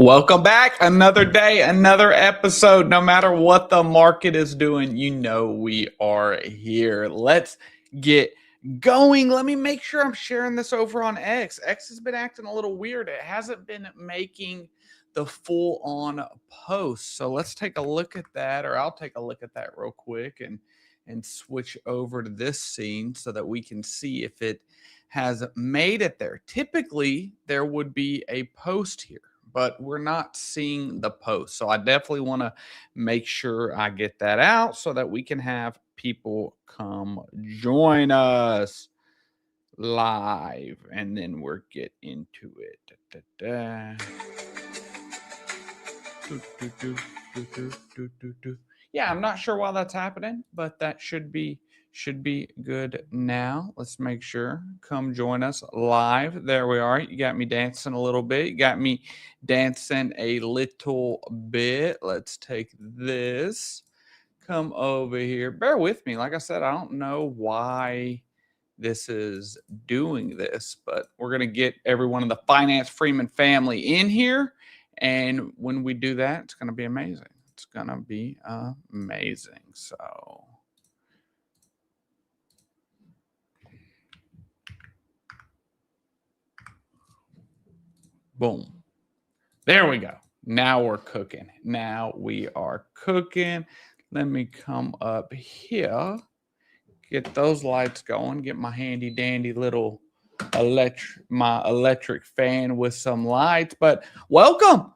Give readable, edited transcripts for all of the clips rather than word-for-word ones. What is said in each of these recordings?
Welcome back. Another day, another episode. No matter what the market is doing, you know we are here. Let's get going. Let me make sure I'm sharing this over on X. X has been acting a little weird. It hasn't been making the full on post. So let's take a look at that, or I'll take a look at that real quick and switch over to this scene so that we can see if it has made it there. Typically, there would be a post here, but we're not seeing the post. So I definitely want to make sure I get that out so that we can have people come join us live, and then we'll get into it. Yeah, I'm not sure why that's happening, but that should be good now. Let's make sure. Come join us live. There we are. You got me dancing a little bit. You got me dancing a little bit. Let's take this. Come over here. Bear with me. Like I said, I don't know why this is doing this, but we're going to get everyone in the Finance Freeman family in here. And when we do that, it's going to be amazing. It's going to be amazing. So boom. There we go. Now we're cooking. Now we are cooking. Let me come up here, get those lights going, get my handy dandy little electric fan with some lights. But welcome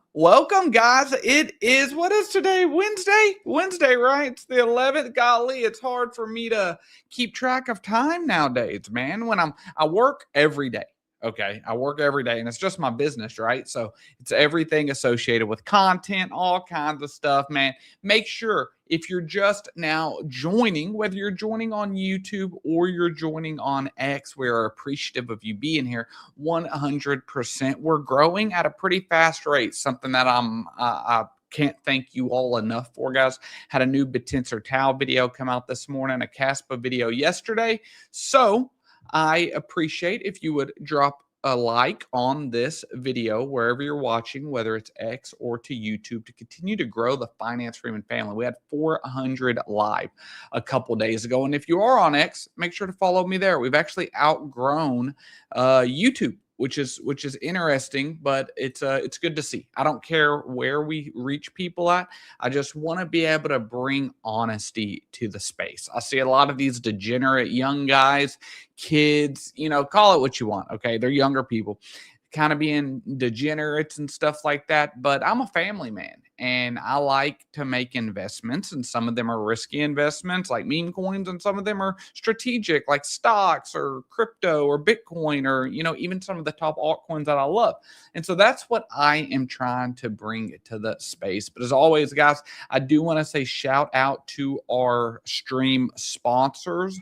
guys. It is, what is today? Wednesday, right? It's the 11th. Golly, it's hard for me to keep track of time nowadays, man. When I work every day. Okay, I work every day, and it's just my business, right? So it's everything associated with content, all kinds of stuff, man. Make sure if you're just now joining, whether you're joining on YouTube or you're joining on X, we're appreciative of you being here 100%. We're growing at a pretty fast rate, something that I can't thank you all enough for, guys. Had a new Batensor Tau video come out this morning, a Kaspa video yesterday. So I appreciate if you would drop a like on this video wherever you're watching, whether it's X or to YouTube, to continue to grow the Finance Freeman family. We had 400 live a couple days ago. And if you are on X, make sure to follow me there. We've actually outgrown YouTube, which is interesting, but it's good to see. I don't care where we reach people at. I just want to be able to bring honesty to the space. I see a lot of these degenerate young guys, kids, call it what you want. Okay. They're younger people kind of being degenerates and stuff like that. But I'm a family man, and I like to make investments, and some of them are risky investments like meme coins, and some of them are strategic like stocks or crypto or Bitcoin, or even some of the top altcoins that I love. And so that's what I am trying to bring to the space. But as always, guys, I do want to say shout out to our stream sponsors.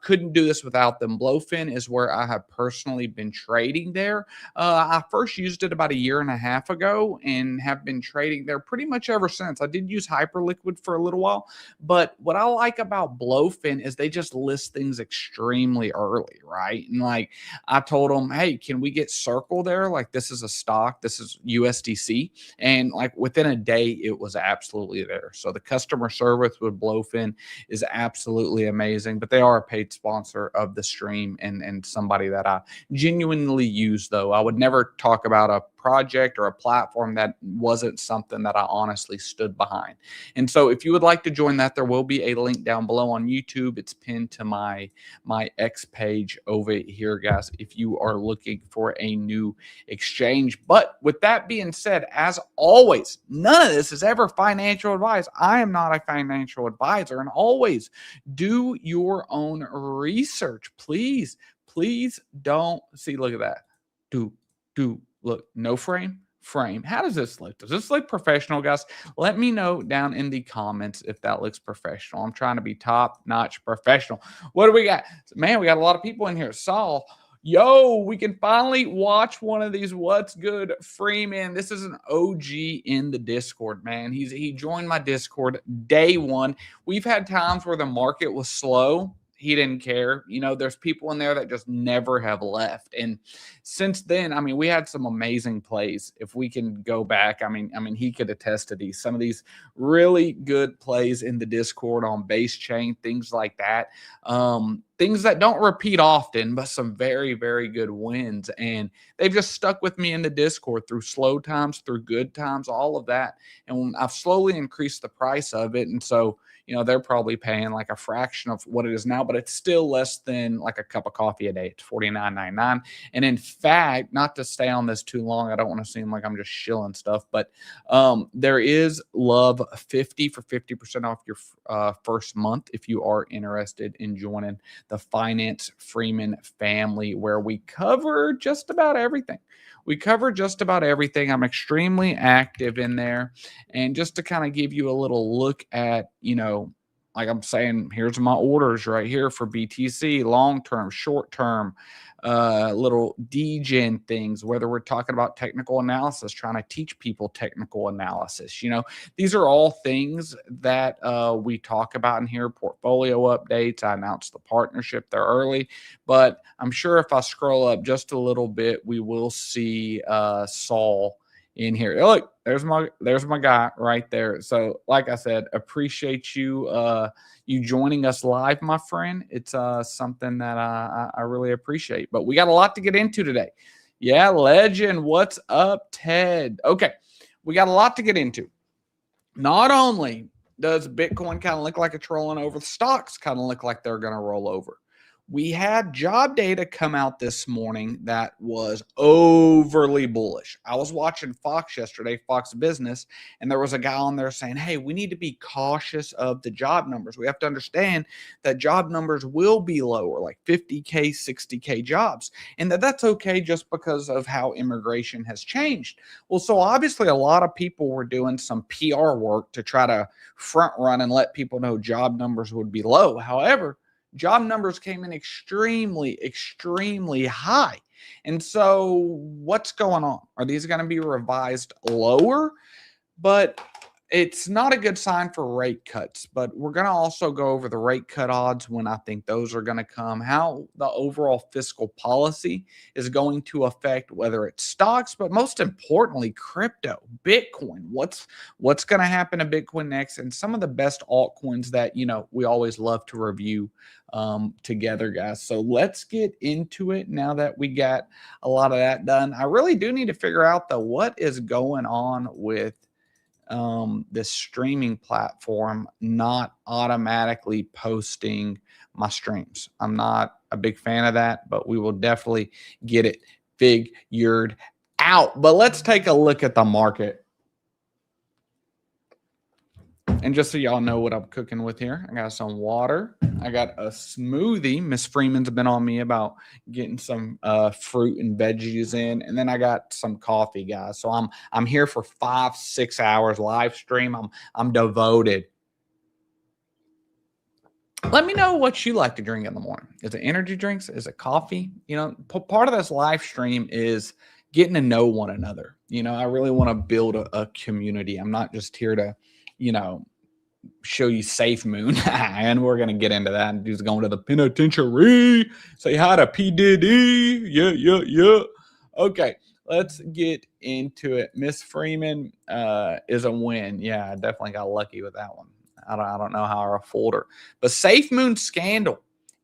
Couldn't do this without them. Blofin is where I have personally been trading there. I first used it about a year and a half ago and have been trading there pretty much ever since. I did use Hyperliquid for a little while, but what I like about Blofin is they just list things extremely early, right? And like I told them, hey, can we get Circle there? Like, this is a stock, this is USDC. And like within a day, it was absolutely there. So the customer service with Blofin is absolutely amazing, but they are a paid sponsor of the stream and somebody that I genuinely use, though. I would never talk about a project or a platform that wasn't something that I honestly stood behind. And so if you would like to join that, there will be a link down below on YouTube. It's pinned to my X page over here, guys, if you are looking for a new exchange. But with that being said, as always, none of this is ever financial advice. I am not a financial advisor, and always do your own research. Please don't see, look at that. Look, no frame. How does this look? Does this look professional, guys? Let me know down in the comments if that looks professional. I'm trying to be top-notch professional. What do we got? Man, we got a lot of people in here. Saul, yo, we can finally watch one of these. What's good, Freeman? This is an OG in the Discord, man. He joined my Discord day one. We've had times where the market was slow. he didn't care. You know, there's people in there that just never have left. And since then, I mean, we had some amazing plays. If we can go back, I mean, he could attest to these. Some of these really good plays in the Discord on base chain, things like that. Things that don't repeat often, but some very, very good wins. And they've just stuck with me in the Discord through slow times, through good times, all of that. And I've slowly increased the price of it. And so, you know, they're probably paying like a fraction of what it is now, but it's still less than like a cup of coffee a day. It's $49.99. And in fact, not to stay on this too long, I don't want to seem like I'm just shilling stuff, but there is Love 50 for 50% off your first month if you are interested in joining the Finance Freeman family, where we cover just about everything. I'm extremely active in there. And just to kind of give you a little look at, you know, like I'm saying, here's my orders right here for BTC, long-term, short-term, little degen things, whether we're talking about technical analysis, trying to teach people technical analysis. You know, these are all things that we talk about in here, portfolio updates. I announced the partnership there early, but I'm sure if I scroll up just a little bit, we will see Saul in here. Look, there's my guy right there. So like I said, appreciate you you joining us live, my friend. It's something that I really appreciate. But we got a lot to get into today. Yeah, legend. What's up, Ted? Okay, we got a lot to get into. Not only does Bitcoin kind of look like it's rolling over, the stocks kind of look like they're going to roll over. We had job data come out this morning that was overly bullish. I was watching Fox yesterday, Fox Business, and there was a guy on there saying, hey, we need to be cautious of the job numbers. We have to understand that job numbers will be lower, like 50K, 60K jobs, and that's okay just because of how immigration has changed. Well, so obviously a lot of people were doing some PR work to try to front run and let people know job numbers would be low. However, job numbers came in extremely, extremely high. And so what's going on? Are these going to be revised lower? But it's not a good sign for rate cuts. But we're going to also go over the rate cut odds, when I think those are going to come, how the overall fiscal policy is going to affect whether it's stocks, but most importantly, crypto, Bitcoin. What's going to happen to Bitcoin next, and some of the best altcoins that, you know, we always love to review together, guys. So let's get into it now that we got a lot of that done. I really do need to figure out, though, what is going on with this streaming platform not automatically posting my streams. I'm not a big fan of that, but we will definitely get it figured out. But let's take a look at the market. And just so y'all know what I'm cooking with here, I got some water. I got a smoothie. Miss Freeman's been on me about getting some fruit and veggies in. And then I got some coffee, guys. So I'm here for 5-6 hours live stream. I'm devoted. Let me know what you like to drink in the morning. Is it energy drinks? Is it coffee? You know, part of this live stream is getting to know one another. You know, I really want to build a community. I'm not just here to, you know, show you Safe Moon. And we're going to get into that. He's going to the penitentiary. Say hi to P. Diddy. Yeah. Okay, let's get into it. Miss Freeman is a win. Yeah, I definitely got lucky with that one. I don't know how I fooled her. But Safe Moon scandal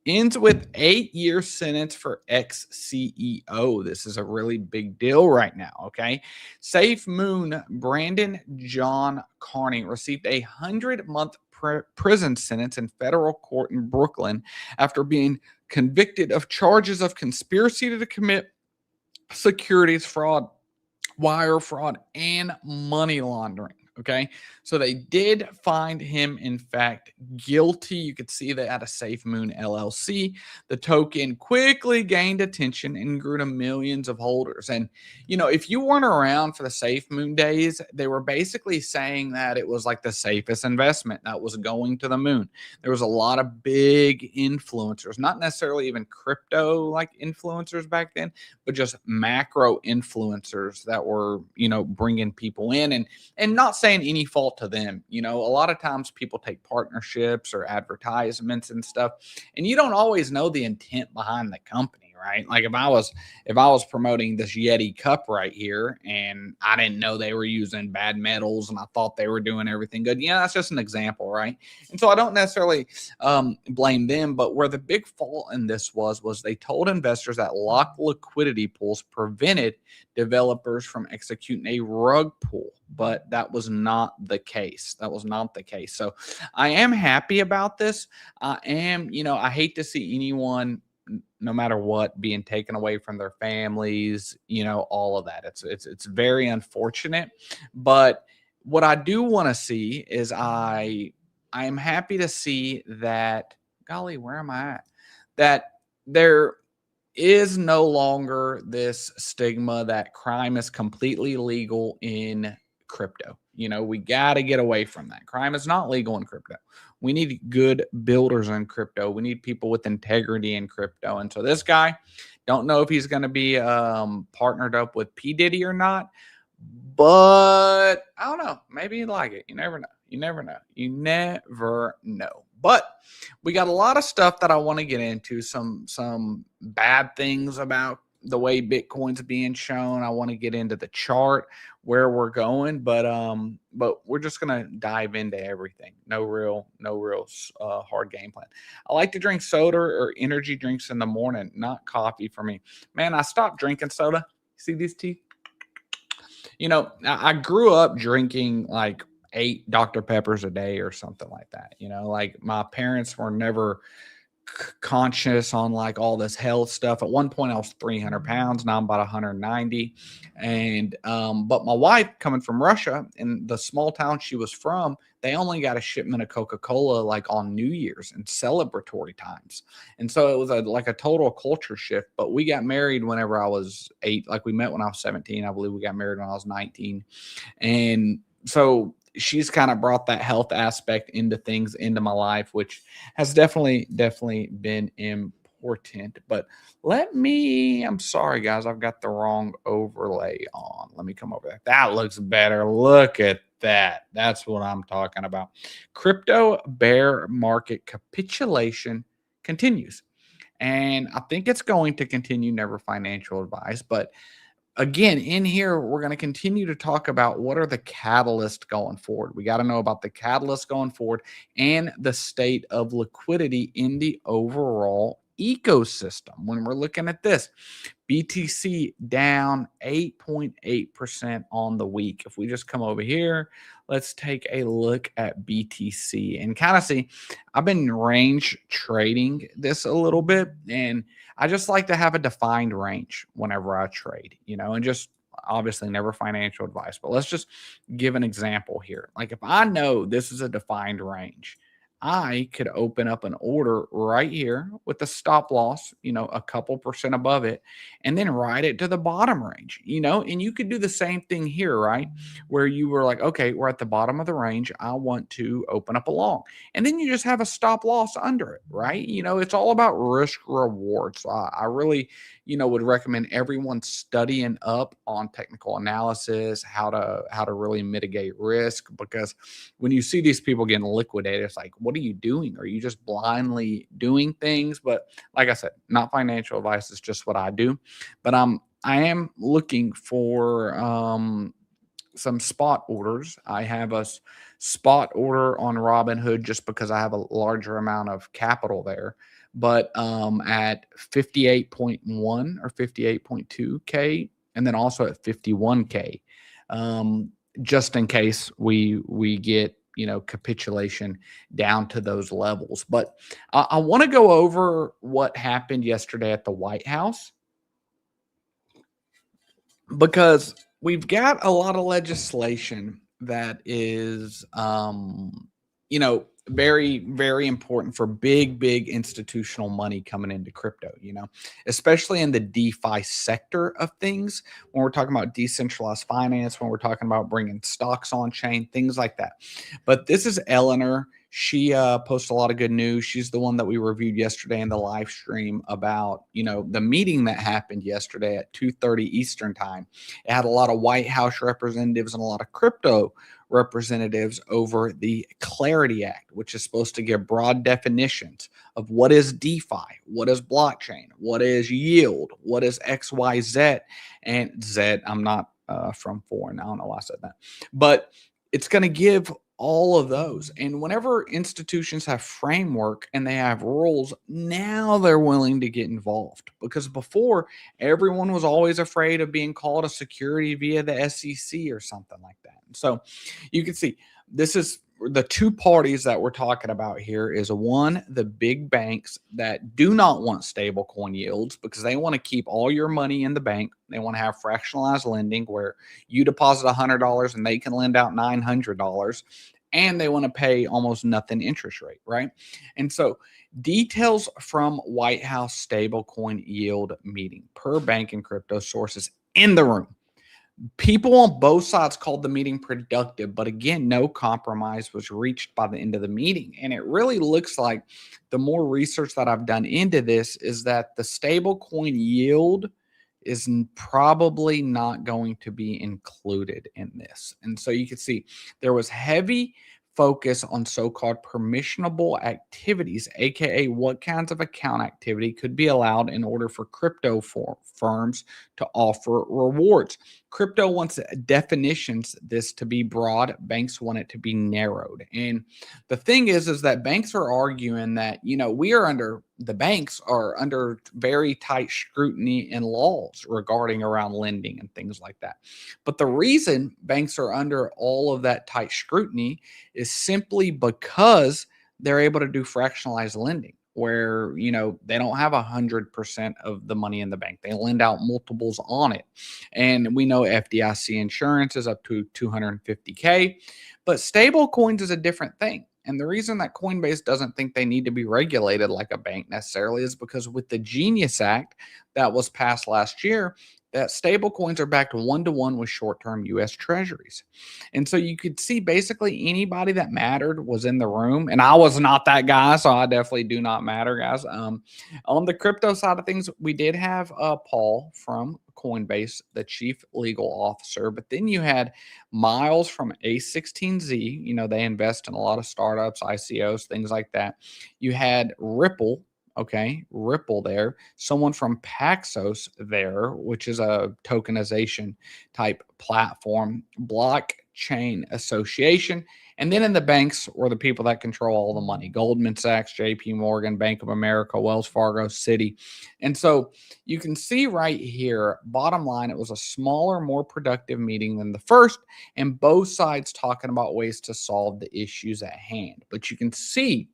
ends with 8-year sentence for ex-CEO. This is a really big deal right now, okay? Safe Moon Brandon John Carney received a 100-month prison sentence in federal court in Brooklyn after being convicted of charges of conspiracy to commit securities fraud, wire fraud, and money laundering. Okay, so they did find him, in fact, guilty. You could see that at a Safe Moon LLC. The token quickly gained attention and grew to millions of holders. And, you know, if you weren't around for the Safe Moon days, they were basically saying that it was like the safest investment that was going to the moon. There was a lot of big influencers, not necessarily even crypto like influencers back then, but just macro influencers that were, you know, bringing people in and not saying saying any fault to them. You know, a lot of times people take partnerships or advertisements and stuff, and you don't always know the intent behind the company, right? Like if I was promoting this Yeti cup right here and I didn't know they were using bad metals and I thought they were doing everything good, yeah, that's just an example, right? And so I don't necessarily blame them, but where the big fault in this was they told investors that locked liquidity pools prevented developers from executing a rug pull, but that was not the case. That was not the case. So I am happy about this. I am, you know, I hate to see anyone, no matter what, being taken away from their families, you know, all of that. It's very unfortunate. But what I do want to see is I am happy to see that, golly, where am I at? That there is no longer this stigma that crime is completely legal in crypto. You know, we got to get away from that. Crime is not legal in crypto. We need good builders in crypto. We need people with integrity in crypto. And so this guy, don't know if he's going to be partnered up with P. Diddy or not, but I don't know. Maybe he'd like it. You never know. You never know. You never know. But we got a lot of stuff that I want to get into. Some bad things about the way Bitcoin's being shown. I want to get into the chart, where we're going, but we're just gonna dive into everything. No real hard game plan. I like to drink soda or energy drinks in the morning, not coffee for me. Man, I stopped drinking soda. See these teeth? You know, I grew up drinking like 8 Dr. Peppers a day or something like that. You know, like my parents were never conscious on like all this health stuff. At one point I was 300 pounds. Now I'm about 190. And but my wife, coming from Russia, in the small town she was from, they only got a shipment of Coca-Cola like on New Year's and celebratory times. And so it was like a total culture shift. But we got married whenever I was 8. Like we met when I was 17. I believe we got married when I was 19. And so she's kind of brought that health aspect into things, into my life, which has definitely been important. But I'm sorry guys, I've got the wrong overlay on. Let me come over there. That looks better. Look at that. That's what I'm talking about. Crypto bear market capitulation continues. And I think it's going to continue. Never financial advice, but again, in here, we're going to continue to talk about what are the catalysts going forward. We got to know about the catalysts going forward and the state of liquidity in the overall ecosystem. When we're looking at this, BTC down 8.8% on the week. If we just come over here, let's take a look at BTC and kind of see. I've been range trading this a little bit, and I just like to have a defined range whenever I trade, you know, and just obviously never financial advice. But let's just give an example here. Like if I know this is a defined range, I could open up an order right here with the stop loss, you know, a couple percent above it, and then ride it to the bottom range, you know, and you could do the same thing here, right? Where you were like, okay, we're at the bottom of the range. I want to open up a long, and then you just have a stop loss under it, right? You know, it's all about risk reward. So I really, you know, would recommend everyone studying up on technical analysis, how to really mitigate risk, because when you see these people getting liquidated, it's like, what are you doing? Are you just blindly doing things? But like I said, not financial advice. It's just what I do. But I am looking for some spot orders. I have a spot order on Robinhood just because I have a larger amount of capital there. But at 58.1 or 58.2K, and then also at 51K, just in case we get, you know, capitulation down to those levels. But I want to go over what happened yesterday at the White House, because we've got a lot of legislation that is, you know, very important for big institutional money coming into crypto, you know, especially in the DeFi sector of things. When we're talking about decentralized finance, when we're talking about bringing stocks on chain, things like that. But this is Eleanor. She posts a lot of good news. She's the one that we reviewed yesterday in the live stream about, you know, the meeting that happened yesterday at 2:30 Eastern time. It had a lot of White House representatives and a lot of crypto representatives over the Clarity Act, which is supposed to give broad definitions of what is DeFi, what is blockchain, what is yield, what is XYZ, and Z. I'm not from foreign. I don't know why I said that, but it's going to give all of those. And whenever institutions have framework and they have rules, now they're willing to get involved, because before everyone was always afraid of being called a security via the SEC or something like that. So you can see this is the two parties that we're talking about here. Is one, the big banks that do not want stable coin yields because they want to keep all your money in the bank. They want to have fractionalized lending where you deposit $100 and they can lend out $900, and they want to pay almost nothing interest rate, right? And so details from White House stablecoin yield meeting per bank and crypto sources in the room. People on both sides called the meeting productive, but again, no compromise was reached by the end of the meeting. And it really looks like, the more research that I've done into this, is that the stablecoin yield is probably not going to be included in this. And so you can see there was heavy focus on so-called permissionable activities, aka what kinds of account activity could be allowed in order for crypto firms to offer rewards. Crypto wants definitions this to be broad. Banks want it to be narrowed. And the thing is that banks are arguing that, the banks are under very tight scrutiny and laws regarding around lending and things like that. But the reason banks are under all of that tight scrutiny is simply because they're able to do fractionalized lending, where, they don't have 100% of the money in the bank. They lend out multiples on it. And we know FDIC insurance is up to $250K, but stable coins is a different thing. And the reason that Coinbase doesn't think they need to be regulated like a bank necessarily is because with the Genius Act that was passed last year, that stable coins are backed 1-to-1 with short-term U.S. treasuries. And so you could see basically anybody that mattered was in the room. And I was not that guy, so I definitely do not matter, guys. On the crypto side of things, we did have Paul from Coinbase, the chief legal officer. But then you had Miles from A16Z. They invest in a lot of startups, ICOs, things like that. You had Ripple. Okay, Ripple there. Someone from Paxos there, which is a tokenization type platform. Blockchain Association. And then in the banks were the people that control all the money. Goldman Sachs, JP Morgan, Bank of America, Wells Fargo, Citi. And so you can see right here, bottom line, it was a smaller, more productive meeting than the first, and both sides talking about ways to solve the issues at hand. But you can see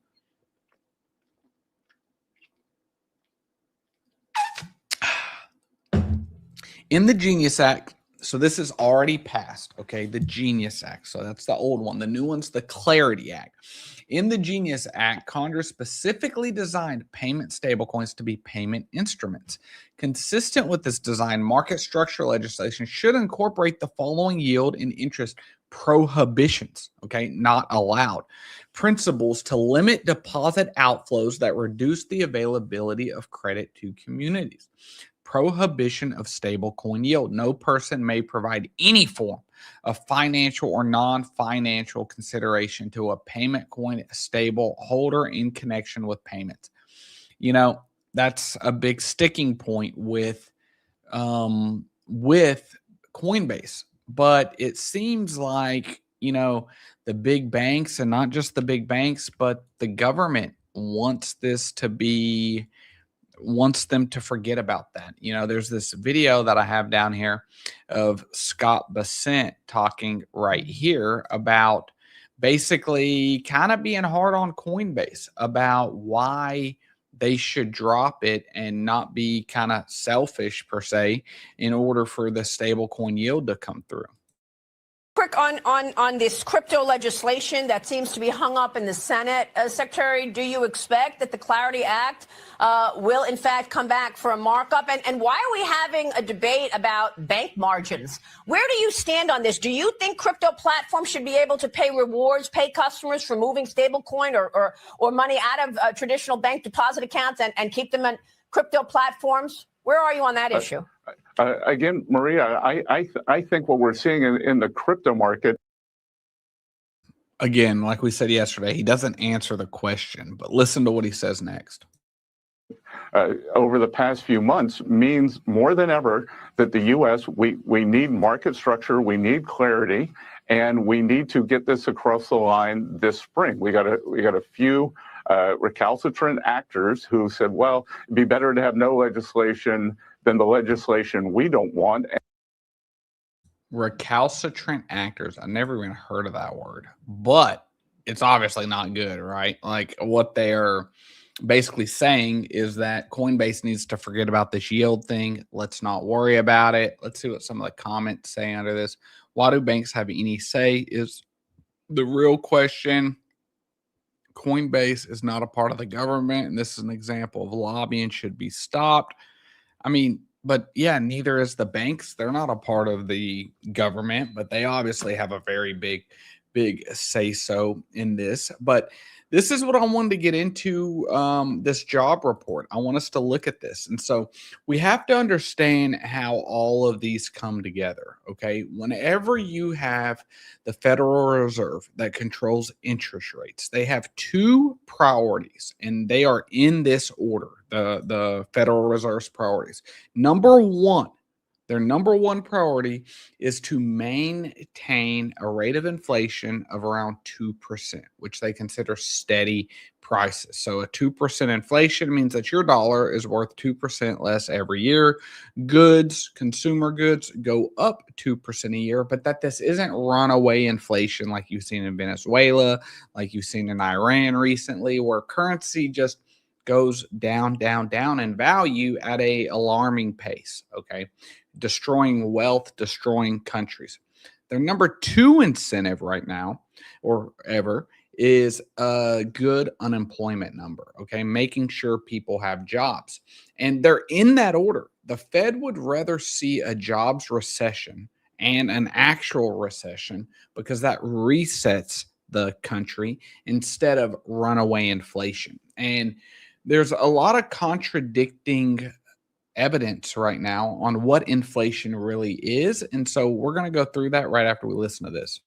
in the Genius Act, so this is already passed, okay, the Genius Act. So that's the old one. The new one's the Clarity Act. In the Genius Act, Congress specifically designed payment stablecoins to be payment instruments. Consistent with this design, market structure legislation should incorporate the following yield and interest prohibitions, okay, not allowed, principles to limit deposit outflows that reduce the availability of credit to communities. Prohibition of stablecoin yield. No person may provide any form of financial or non-financial consideration to a payment coin stable holder in connection with payments. That's a big sticking point with Coinbase. But it seems like, the big banks, and not just the big banks, but the government wants them to forget about that. There's this video that I have down here of Scott Bessent talking right here about basically kind of being hard on Coinbase about why they should drop it and not be kind of selfish per se in order for the stablecoin yield to come through. Quick on this crypto legislation that seems to be hung up in the Senate. Secretary, do you expect that the Clarity Act will in fact come back for a markup? And why are we having a debate about bank margins? Where do you stand on this? Do you think crypto platforms should be able to pay rewards, pay customers for moving stablecoin or money out of traditional bank deposit accounts and keep them on crypto platforms? Where are you on that issue? Again, Maria, I think what we're seeing in the crypto market Again, like we said yesterday, he doesn't answer the question, but listen to what he says next. Over the past few months means more than ever that the U.S., we need market structure, we need clarity, and we need to get this across the line this spring. We got a few recalcitrant actors who said, well, it'd be better to have no legislation than the legislation we don't want. Recalcitrant actors. I never even heard of that word, but it's obviously not good, right? Like what they're basically saying is that Coinbase needs to forget about this yield thing. Let's not worry about it. Let's see what some of the comments say under this. Why do banks have any say is the real question. Coinbase is not a part of the government, and this is an example of lobbying should be stopped. I mean, but yeah, neither is the banks. They're not a part of the government, but they obviously have a very big say so in this. But this is what I wanted to get into, this job report. I want us to look at this. And so we have to understand how all of these come together, okay? Whenever you have the Federal Reserve that controls interest rates, they have two priorities, and they are in this order, the Federal Reserve's priorities. Number one, their number one priority is to maintain a rate of inflation of around 2%, which they consider steady prices. So a 2% inflation means that your dollar is worth 2% less every year. Goods, consumer goods, go up 2% a year, but that this isn't runaway inflation like you've seen in Venezuela, like you've seen in Iran recently, where currency just goes down in value at a alarming pace, okay? Destroying wealth, destroying countries. Their number two incentive right now, or ever, is a good unemployment number, okay? Making sure people have jobs. And they're in that order. The Fed would rather see a jobs recession and an actual recession because that resets the country instead of runaway inflation. And there's a lot of contradicting evidence right now on what inflation really is. And so we're going to go through that right after we listen to this.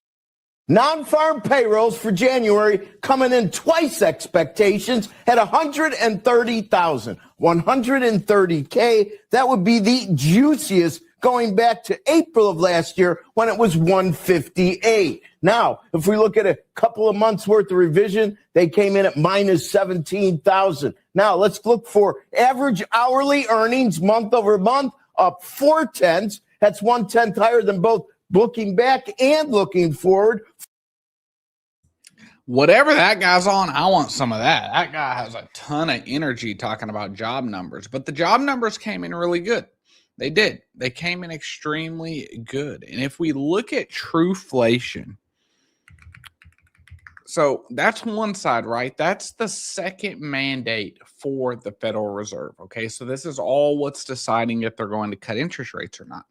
Non-farm payrolls for January coming in twice expectations at 130,000. 130K, that would be the juiciest going back to April of last year when it was 158. Now, if we look at a couple of months worth of revision, they came in at minus 17,000. Now, let's look for average hourly earnings month over month, up 0.4. That's 1/10 higher than both looking back and looking forward. Whatever that guy's on, I want some of that. That guy has a ton of energy talking about job numbers, but the job numbers came in really good. They did. They came in extremely good. And if we look at trueflation, so that's one side, right? That's the second mandate for the Federal Reserve, okay? So this is all what's deciding if they're going to cut interest rates or not.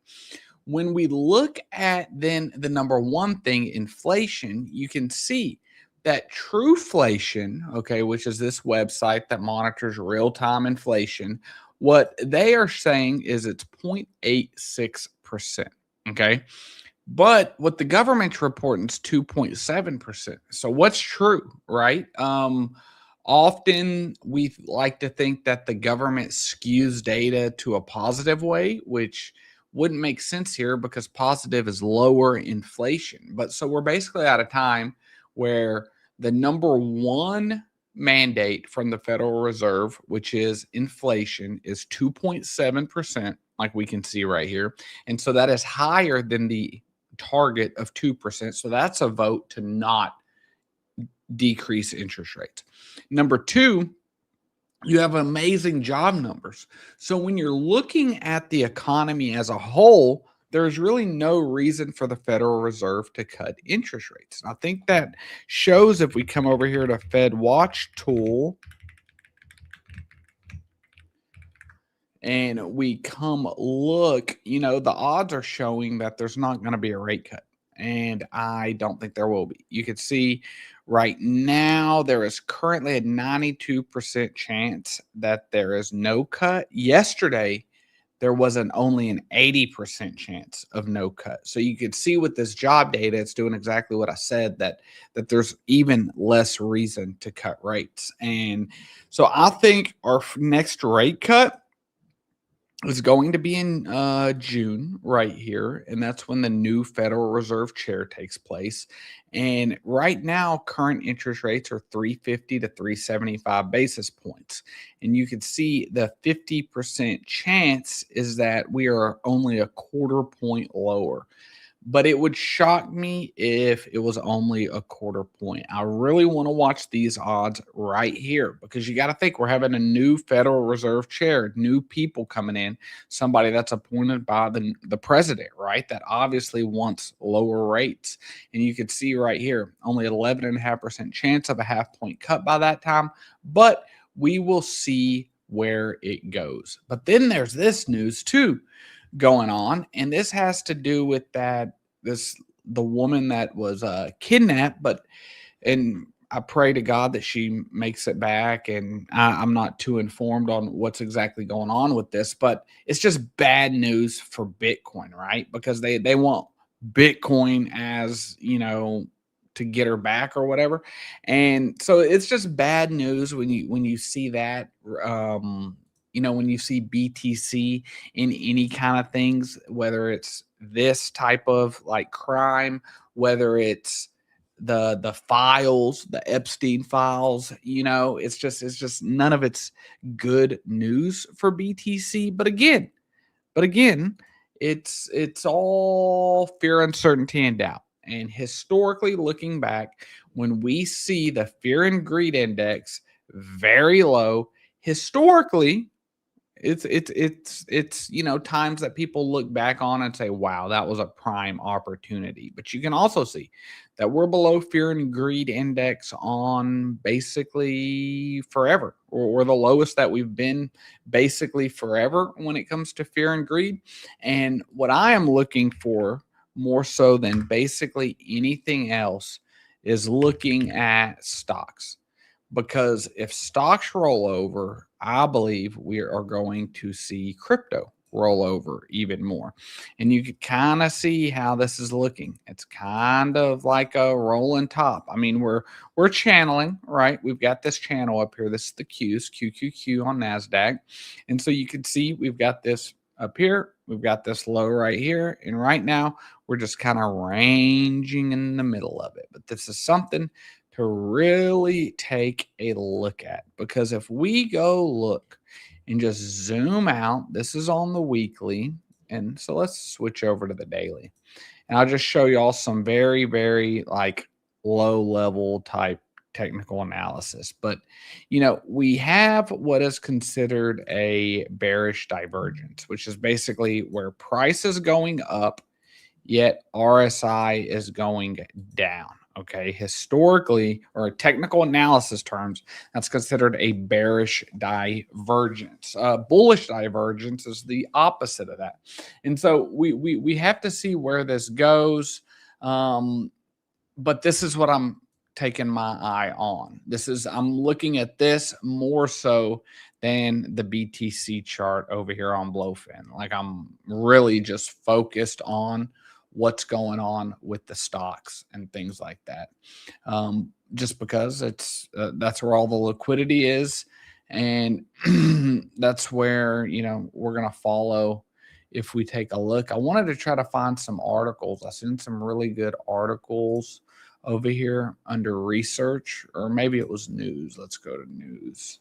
When we look at then the number one thing, inflation, you can see that trueflation, okay, which is this website that monitors real-time inflation, what they are saying is it's 0.86%, okay? But what the government's reporting is 2.7%. So what's true, right? Often we like to think that the government skews data to a positive way, which wouldn't make sense here because positive is lower inflation. But so we're basically at a time where the number one mandate from the Federal Reserve, which is inflation, is 2.7%, like we can see right here. And so that is higher than the target of 2%. So that's a vote to not decrease interest rates. Number two, you have amazing job numbers. So when you're looking at the economy as a whole, there's really no reason for the Federal Reserve to cut interest rates. And I think that shows if we come over here to Fed Watch tool and we come look, you know, the odds are showing that there's not going to be a rate cut. And I don't think there will be. You can see right now there is currently a 92% chance that there is no cut. Yesterday, there was only an 80% chance of no cut. So you could see with this job data, it's doing exactly what I said, that there's even less reason to cut rates. And so I think our next rate cut is going to be in June right here, and that's when the new Federal Reserve chair takes place. And right now, current interest rates are 350 to 375 basis points. And you can see the 50% chance is that we are only a quarter point lower. But it would shock me if it was only a quarter point. I really want to watch these odds right here, because you got to think we're having a new Federal Reserve chair, new people coming in, somebody that's appointed by the president, right? That obviously wants lower rates. And you can see right here, only 11.5% chance of a half point cut by that time, but we will see where it goes. But then there's this news too going on, and this has to do with the woman that was kidnapped, and I pray to God that she makes it back. And I'm not too informed on what's exactly going on with this, but it's just bad news for Bitcoin, right? Because they want Bitcoin as, to get her back or whatever. And so it's just bad news when you see that. When you see BTC in any kind of things, whether it's this type of like crime, whether it's the files, the Epstein files, it's just none of it's good news for BTC. But again, it's all fear, uncertainty, and doubt. And historically, looking back, when we see the fear and greed index very low, historically, it's times that people look back on and say, wow, that was a prime opportunity. But you can also see that we're below fear and greed index on basically forever. We're the lowest that we've been basically forever when it comes to fear and greed. And what I am looking for more so than basically anything else is looking at stocks. Because if stocks roll over, I believe we are going to see crypto roll over even more. And you can kind of see how this is looking. It's kind of like a rolling top. I mean, we're channeling, right? We've got this channel up here. This is the Qs, QQQ on NASDAQ. And so you can see we've got this up here. We've got this low right here. And right now, we're just kind of ranging in the middle of it. But this is something to really take a look at, because if we go look and just zoom out, this is on the weekly, and so let's switch over to the daily, and I'll just show y'all some very, very like low level type technical analysis. But we have what is considered a bearish divergence, which is basically where price is going up, yet RSI is going down. Okay, historically, or technical analysis terms, that's considered a bearish divergence. Bullish divergence is the opposite of that. And so we have to see where this goes. But this is what I'm taking my eye on. I'm looking at this more so than the BTC chart over here on Blofin. Like, I'm really just focused on what's going on with the stocks and things like that. Just because that's where all the liquidity is. And that's where, we're going to follow if we take a look. I wanted to try to find some articles. I seen some really good articles over here under research, or maybe it was news. Let's go to news.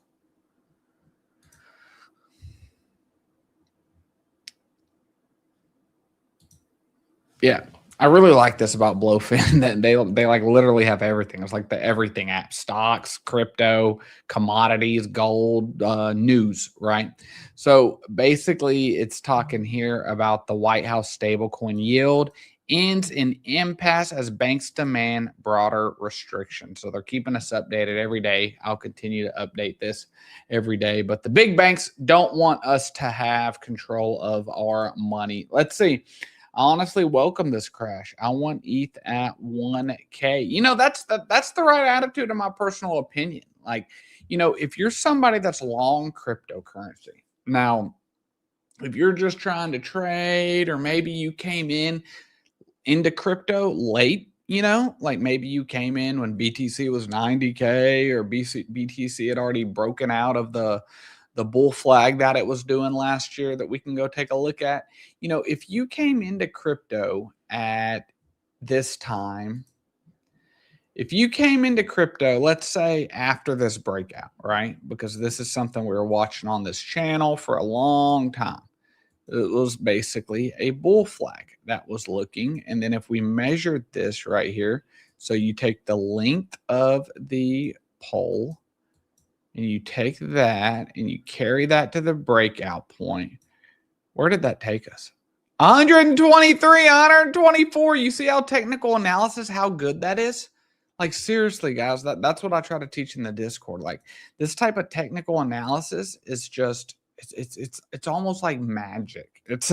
Yeah, I really like this about Blofin, that they like literally have everything. It's like the everything app: stocks, crypto, commodities, gold, news, right? So basically, it's talking here about the White House stablecoin yield ends in impasse as banks demand broader restrictions. So they're keeping us updated every day. I'll continue to update this every day, but the big banks don't want us to have control of our money. Let's see. I honestly welcome this crash. I want ETH at 1K. That's the right attitude, in my personal opinion. Like, if you're somebody that's long cryptocurrency, now if you're just trying to trade, or maybe you came into crypto late, like maybe you came in when BTC was 90K, or BTC had already broken out of the bull flag that it was doing last year, that we can go take a look at. If you came into crypto at this time, if you came into crypto, let's say after this breakout, right? Because this is something we were watching on this channel for a long time. It was basically a bull flag that was looking. And then if we measured this right here, so you take the length of the pole and you take that and you carry that to the breakout point, where did that take us? 123, 124. You see how technical analysis, how good that is? Like, seriously, guys, that's what I try to teach in the Discord. Like, this type of technical analysis is just, it's almost like magic. It's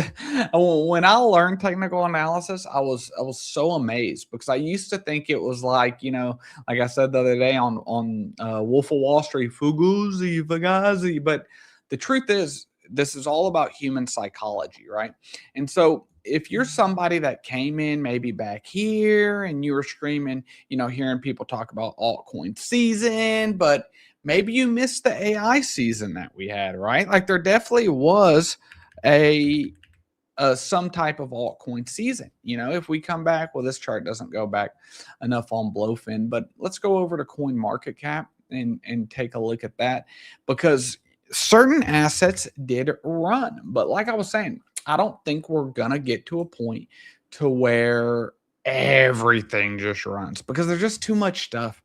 when I learned technical analysis, I was so amazed, because I used to think it was like, like I said the other day on Wolf of Wall Street, fugazi. But the truth is, this is all about human psychology, right? And so if you're somebody that came in maybe back here and you were screaming, hearing people talk about altcoin season, but maybe you missed the AI season that we had, right? Like, there definitely was some type of altcoin season. If we come back, well, this chart doesn't go back enough on Blofin, but let's go over to Coin Market Cap and take a look at that, because certain assets did run. But like I was saying, I don't think we're gonna get to a point to where everything just runs, because there's just too much stuff.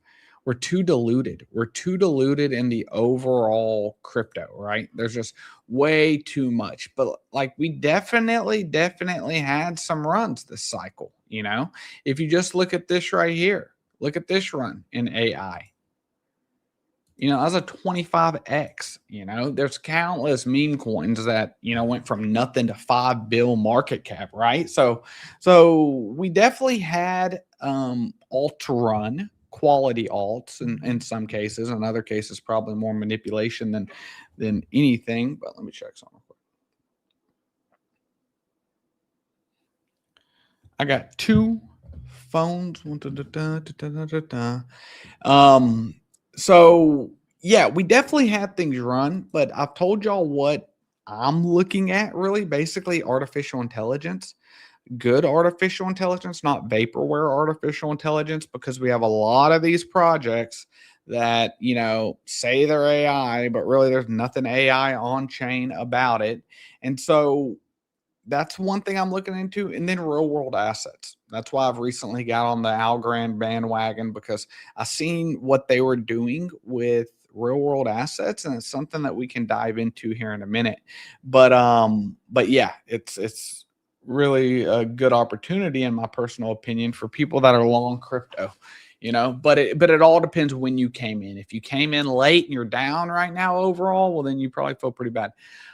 We're too diluted. We're too diluted in the overall crypto, right? There's just way too much. But like, we definitely had some runs this cycle. If you just look at this right here, look at this run in AI. As a 25x, there's countless meme coins that, went from nothing to 5 bill market cap, right? So we definitely had alt run, quality alts in some cases. In other cases, probably more manipulation than anything. But let me check something. I got two phones. So yeah, we definitely had things run, but I've told y'all what I'm looking at, really. Basically, artificial intelligence, good artificial intelligence, not vaporware artificial intelligence, because we have a lot of these projects that, say they're AI, but really there's nothing AI on chain about it. And so that's one thing I'm looking into. And then real world assets. That's why I've recently got on the Algorand bandwagon, because I seen what they were doing with real world assets, and it's something that we can dive into here in a minute. But yeah, it's really a good opportunity, in my personal opinion, for people that are long crypto. But it all depends when you came in. If you came in late and you're down right now overall, well, then you probably feel pretty bad.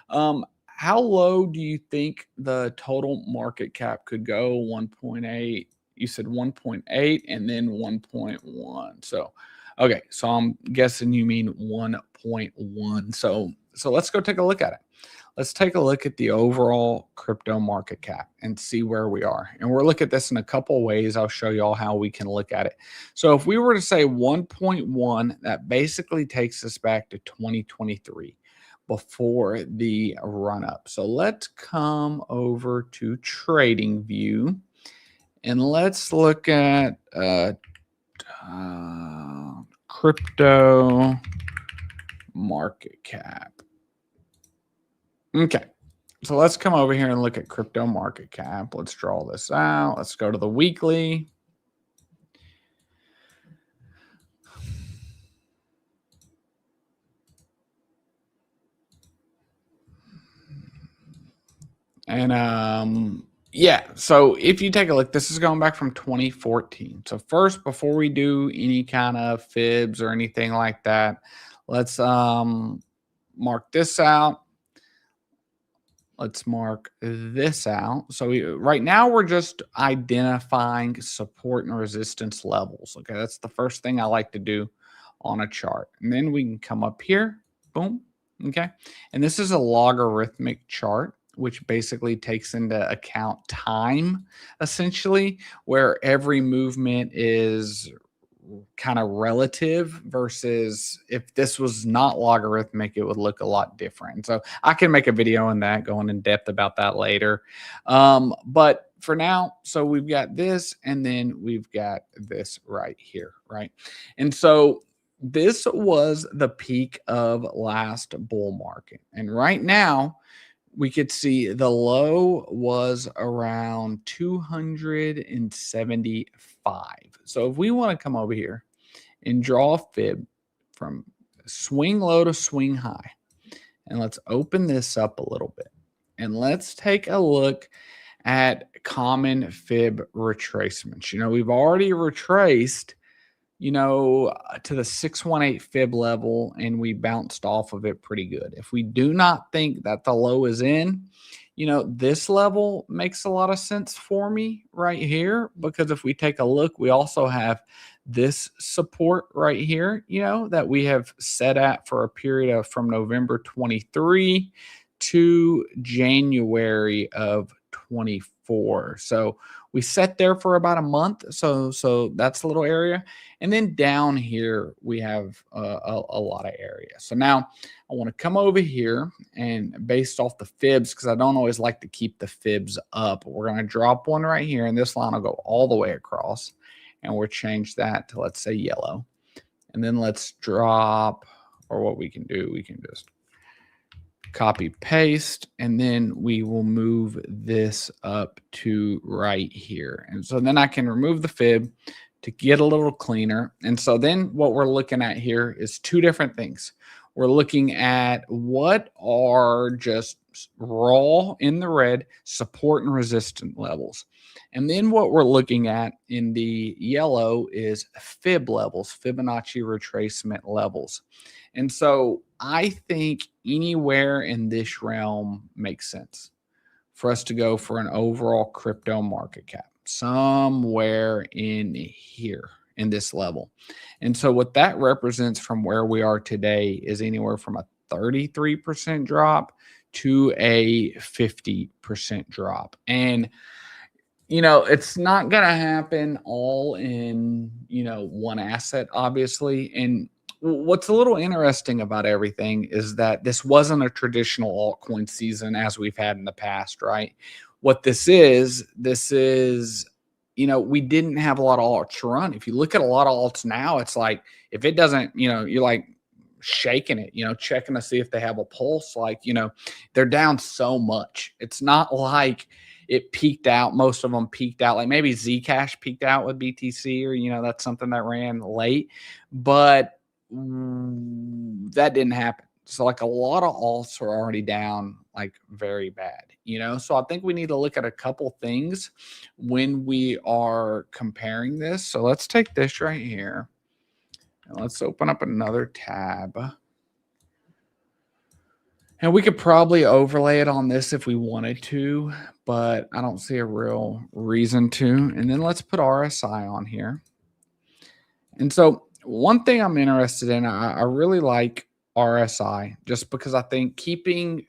How low do you think the total market cap could go? 1.8. You said 1.8 and then 1.1. So, okay. So I'm guessing you mean 1.1. So let's go take a look at it. Let's take a look at the overall crypto market cap and see where we are. And we'll look at this in a couple of ways. I'll show you all how we can look at it. So if we were to say 1.1, that basically takes us back to 2023. Before the run up. So let's come over to Trading View and let's look at crypto market cap. Okay, so let's come over here and look at crypto market cap. Let's draw this out. Let's go to the weekly. And yeah, so if you take a look, this is going back from 2014. So first, before we do any kind of fibs or anything like that, let's mark this out. Let's mark this out. So right now we're just identifying support and resistance levels. Okay, that's the first thing I like to do on a chart. And then we can come up here, boom. Okay, and this is a logarithmic chart. which basically takes into account time, essentially, where every movement is kind of relative versus if this was not logarithmic, it would look a lot different. So I can make a video on that, going in depth about that later. But for now, so we've got this, and then we've got this right here, right? And so this was the peak of last bull market. And right now, we could see the low was around 275. So if we want to come over here and draw a fib from swing low to swing high, and let's open this up a little bit, and let's take a look at common fib retracements. We've already retraced to the 618 fib level, and we bounced off of it pretty good. If we do not think that the low is in, this level makes a lot of sense for me right here, because if we take a look, we also have this support right here, that we have set at for a period of from November 23 to January of 24. So we set there for about a month. So that's a little area. And then down here, we have a lot of area. So now I want to come over here, and based off the fibs, because I don't always like to keep the fibs up, we're going to drop one right here, and this line will go all the way across. And we'll change that to, let's say, yellow. And then let's drop, or what we can do, we can just copy paste, and then we will move this up to right here. And so then I can remove the fib to get a little cleaner. And so then what we're looking at here is two different things. We're looking at what are just raw in the red support and resistance levels. And then what we're looking at in the yellow is fib levels, Fibonacci retracement levels. And so I think anywhere in this realm makes sense for us to go for an overall crypto market cap, somewhere in here in this level. And so what that represents from where we are today is anywhere from a 33% drop to a 50% drop. And it's not going to happen all in, one asset, obviously. And what's a little interesting about everything is that this wasn't a traditional altcoin season as we've had in the past, right? What this is, we didn't have a lot of alts to run. If you look at a lot of alts now, it's like, if it doesn't, you're like shaking it, checking to see if they have a pulse. Like, they're down so much. It's not like it peaked out. Most of them peaked out. Like maybe Zcash peaked out with BTC, or, that's something that ran late, but that didn't happen. So like a lot of alts are already down like very bad, so I think we need to look at a couple things when we are comparing this. So let's take this right here and let's open up another tab. And we could probably overlay it on this if we wanted to, but I don't see a real reason to. And then let's put RSI on here. And so one thing I'm interested in, I really like RSI just because I think keeping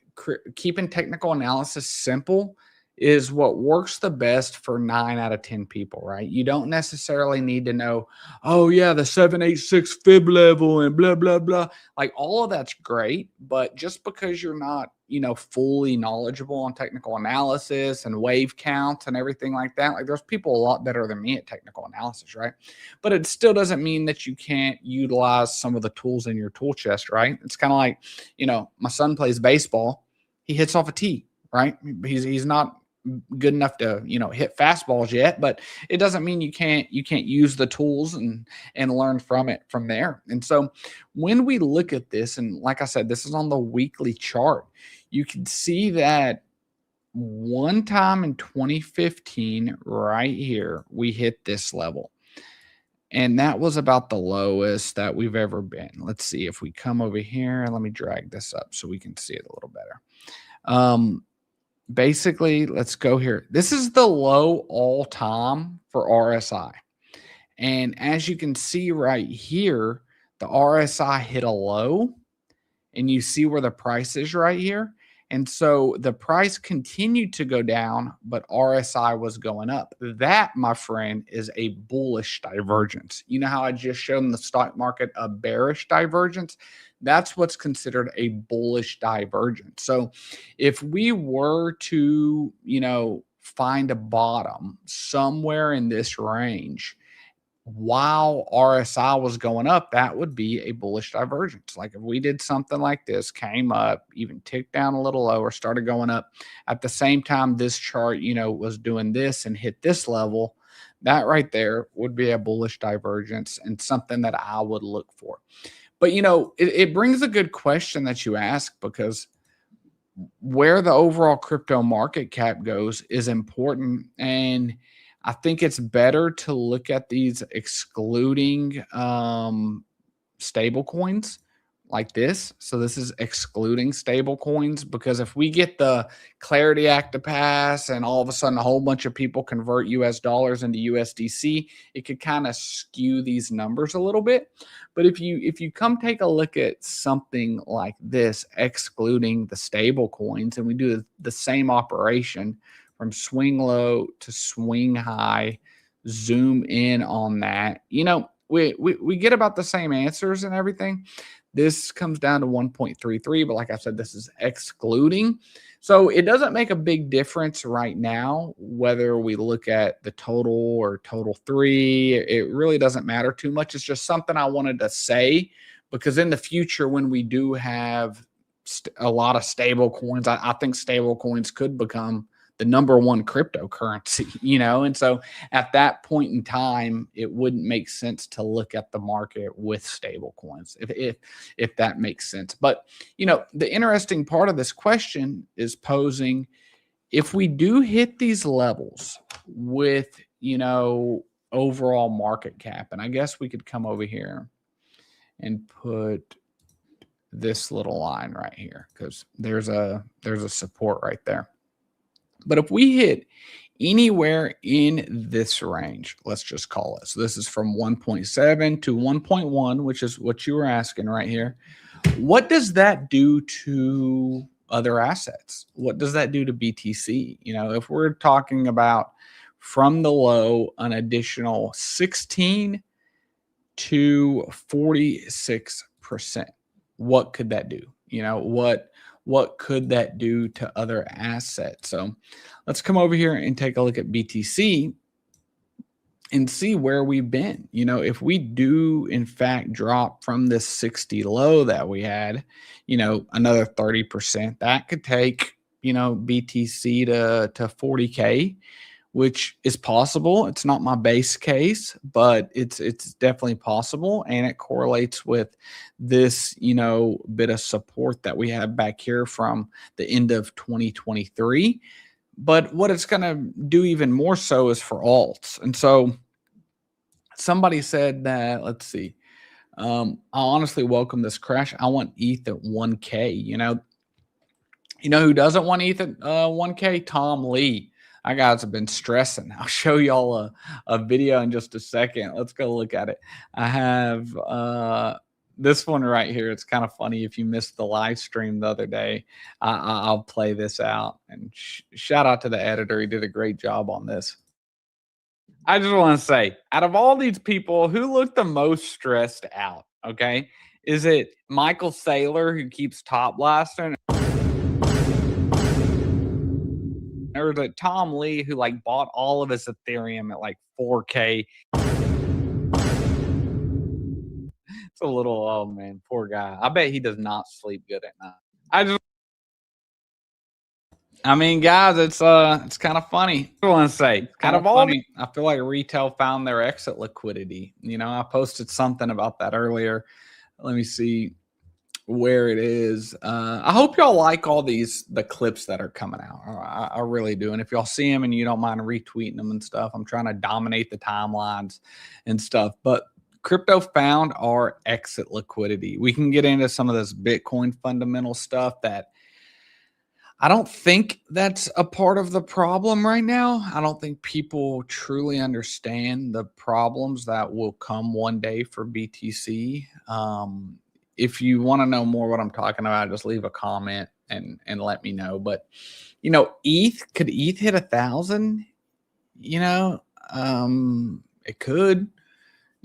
technical analysis simple is what works the best for 9 out of 10 people, right? You don't necessarily need to know, oh yeah, the 786 fib level and blah, blah, blah. Like all of that's great, but just because you're not, fully knowledgeable on technical analysis and wave counts and everything like that, like there's people a lot better than me at technical analysis, right? But it still doesn't mean that you can't utilize some of the tools in your tool chest, right? It's kind of like, my son plays baseball. He hits off a tee, right? He's not good enough to hit fastballs yet, but it doesn't mean you can't use the tools and learn from it from there. And so when we look at this, and like I said, this is on the weekly chart, you can see that one time in 2015 right here we hit this level, and that was about the lowest that we've ever been. Let's see if we come over here, and let me drag this up so we can see it a little better. Basically, let's go here. This is the low all time for RSI. And as you can see right here, the RSI hit a low, and you see where the price is right here. And so the price continued to go down, but RSI was going up. That, my friend, is a bullish divergence. You know how I just showed in the stock market a bearish divergence? That's what's considered a bullish divergence. So if we were to, find a bottom somewhere in this range, while RSI was going up, that would be a bullish divergence. Like if we did something like this, came up, even ticked down a little lower, started going up at the same time this chart, was doing this and hit this level, that right there would be a bullish divergence and something that I would look for. But, it brings a good question that you ask, because where the overall crypto market cap goes is important. And I think it's better to look at these excluding stable coins like this. So this is excluding stable coins, because if we get the Clarity Act to pass and all of a sudden a whole bunch of people convert US dollars into USDC, it could kind of skew these numbers a little bit. But if you come take a look at something like this, excluding the stable coins, and we do the same operation from swing low to swing high, zoom in on that, we get about the same answers and everything. This comes down to 1.33, but like I said, this is excluding. So it doesn't make a big difference right now whether we look at the total or total 3. It really doesn't matter too much. It's just something I wanted to say, because in the future, when we do have a lot of stable coins, I think stable coins could become the #1 cryptocurrency, and so at that point in time, it wouldn't make sense to look at the market with stable coins, if that makes sense. But, the interesting part of this question is posing, if we do hit these levels with, overall market cap, and I guess we could come over here and put this little line right here, because there's a support right there. But if we hit anywhere in this range, let's just call it. So this is from 1.7 to 1.1, which is what you were asking right here. What does that do to other assets? What does that do to BTC? If we're talking about from the low, an additional 16 to 46%, what could that do? What could that do to other assets? So let's come over here and take a look at BTC and see where we've been. If we do in fact drop from this 60 low that we had, another 30%, that could take, BTC to 40K, which is possible. It's not my base case, but it's definitely possible. And it correlates with this, bit of support that we have back here from the end of 2023. But what it's going to do even more so is for alts. And so somebody said that, let's see, I honestly welcome this crash. I want ETH at 1K. Who doesn't want ETH at 1K? Tom Lee. I guys have been stressing. I'll show y'all a video in just a second. Let's go look at it. I have this one right here. It's kind of funny. If you missed the live stream the other day, I'll play this out. And shout out to the editor. He did a great job on this. I just want to say, out of all these people, who looked the most stressed out? Okay. Is it Michael Saylor, who keeps top blasting? Or is it Tom Lee, who bought all of his Ethereum at 4K? It's a little, oh man, poor guy. I bet he does not sleep good at night. I mean, guys, it's kind of funny. I want to say, kind of funny. I feel like retail found their exit liquidity. I posted something about that earlier. Let me see where it is. I hope y'all like all the clips that are coming out. I really do. And if y'all see them and you don't mind retweeting them and stuff, I'm trying to dominate the timelines and stuff. But crypto found our exit liquidity. We can get into some of this Bitcoin fundamental stuff that I don't think that's a part of the problem right now. I don't think people truly understand the problems that will come one day for BTC. If you want to know more what I'm talking about, just leave a comment and let me know. But could ETH hit 1,000? It could.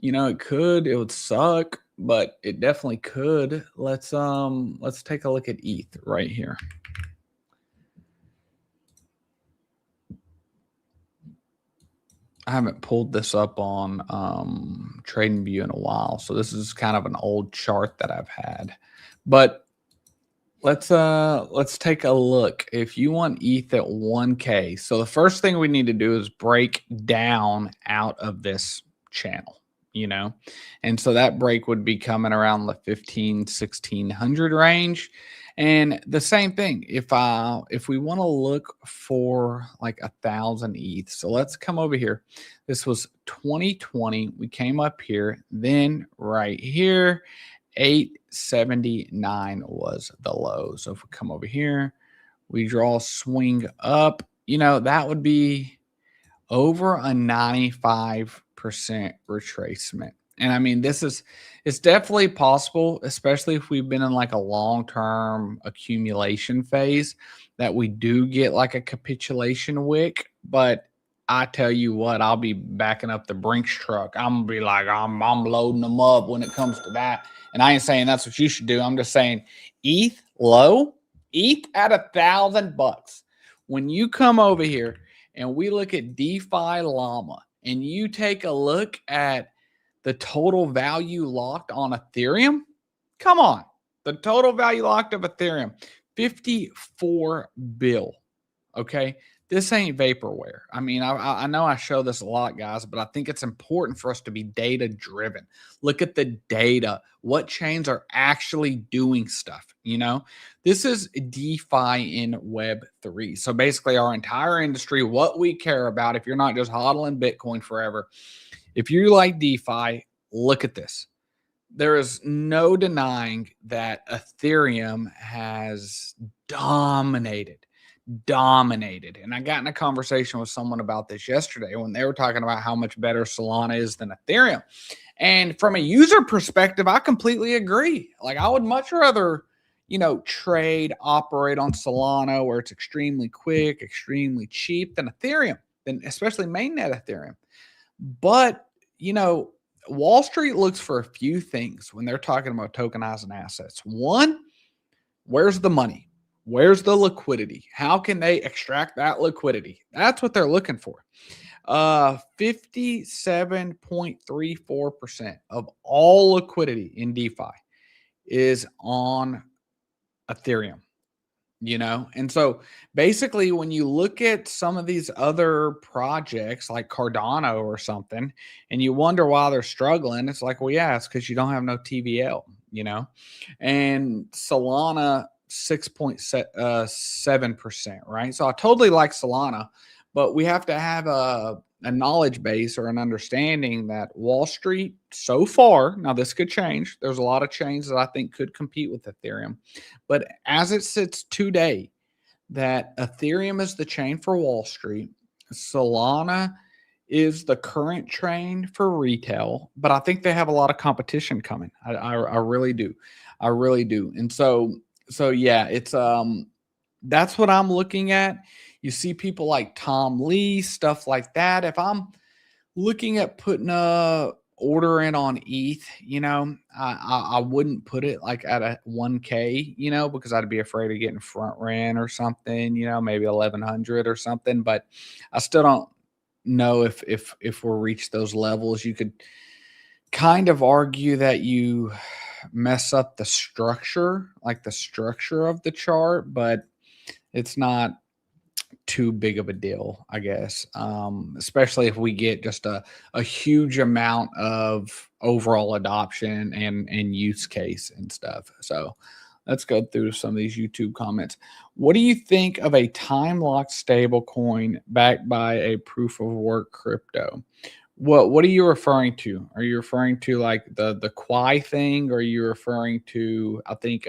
It could. It would suck, but it definitely could. Let's take a look at ETH right here. I haven't pulled this up on TradingView in a while, so this is kind of an old chart that I've had. But let's take a look. If you want ETH at 1K, so the first thing we need to do is break down out of this channel, and so that break would be coming around the 1600 range. And the same thing, if we want to look for like 1,000 ETH, so let's come over here. This was 2020. We came up here, then right here, 879 was the low. So if we come over here, we draw a swing up, that would be over a 95% retracement. And I mean, it's definitely possible, especially if we've been in like a long-term accumulation phase, that we do get like a capitulation wick. But I tell you what, I'll be backing up the Brinks truck. I'm gonna be like, I'm loading them up when it comes to that. And I ain't saying that's what you should do. I'm just saying ETH low, ETH at $1,000. When you come over here and we look at DeFi Llama, and you take a look at the total value locked on Ethereum, come on, the total value locked of Ethereum, 54 bill. Okay, this ain't vaporware. I mean, I know I show this a lot, guys, but I think it's important for us to be data driven. Look at the data. What chains are actually doing stuff? This is DeFi in Web3. So basically our entire industry, what we care about, if you're not just hodling Bitcoin forever, if you like DeFi, look at this. There is no denying that Ethereum has dominated. And I got in a conversation with someone about this yesterday when they were talking about how much better Solana is than Ethereum. And from a user perspective, I completely agree. Like, I would much rather, trade, operate on Solana where it's extremely quick, extremely cheap, than Ethereum, than especially mainnet Ethereum. But, Wall Street looks for a few things when they're talking about tokenizing assets. One, where's the money? Where's the liquidity? How can they extract that liquidity? That's what they're looking for. 57.34% of all liquidity in DeFi is on Ethereum. And so basically when you look at some of these other projects like Cardano or something, and you wonder why they're struggling, it's like, well, yeah, it's because you don't have no TVL, and Solana 6.7%, right? So I totally like Solana, but we have to have a knowledge base or an understanding that Wall Street so far, now this could change. There's a lot of chains that I think could compete with Ethereum, but as it sits today, that Ethereum is the chain for Wall Street. Solana is the current chain for retail, but I think they have a lot of competition coming. I really do. I really do. And so yeah, it's that's what I'm looking at. You see people like Tom Lee, stuff like that. If I'm looking at putting a order in on ETH, I wouldn't put it like at a 1K, because I'd be afraid of getting front ran or something, maybe 1,100 or something. But I still don't know if we'll reach those levels. You could kind of argue that you mess up the structure, like the structure of the chart, but it's not too big of a deal, I guess, especially if we get just a huge amount of overall adoption and use case and stuff. So let's go through some of these YouTube comments. What do you think of a time-locked stable coin backed by a proof of work crypto? What are you referring to? Are you referring to like the Quai thing? Or are you referring to, I think,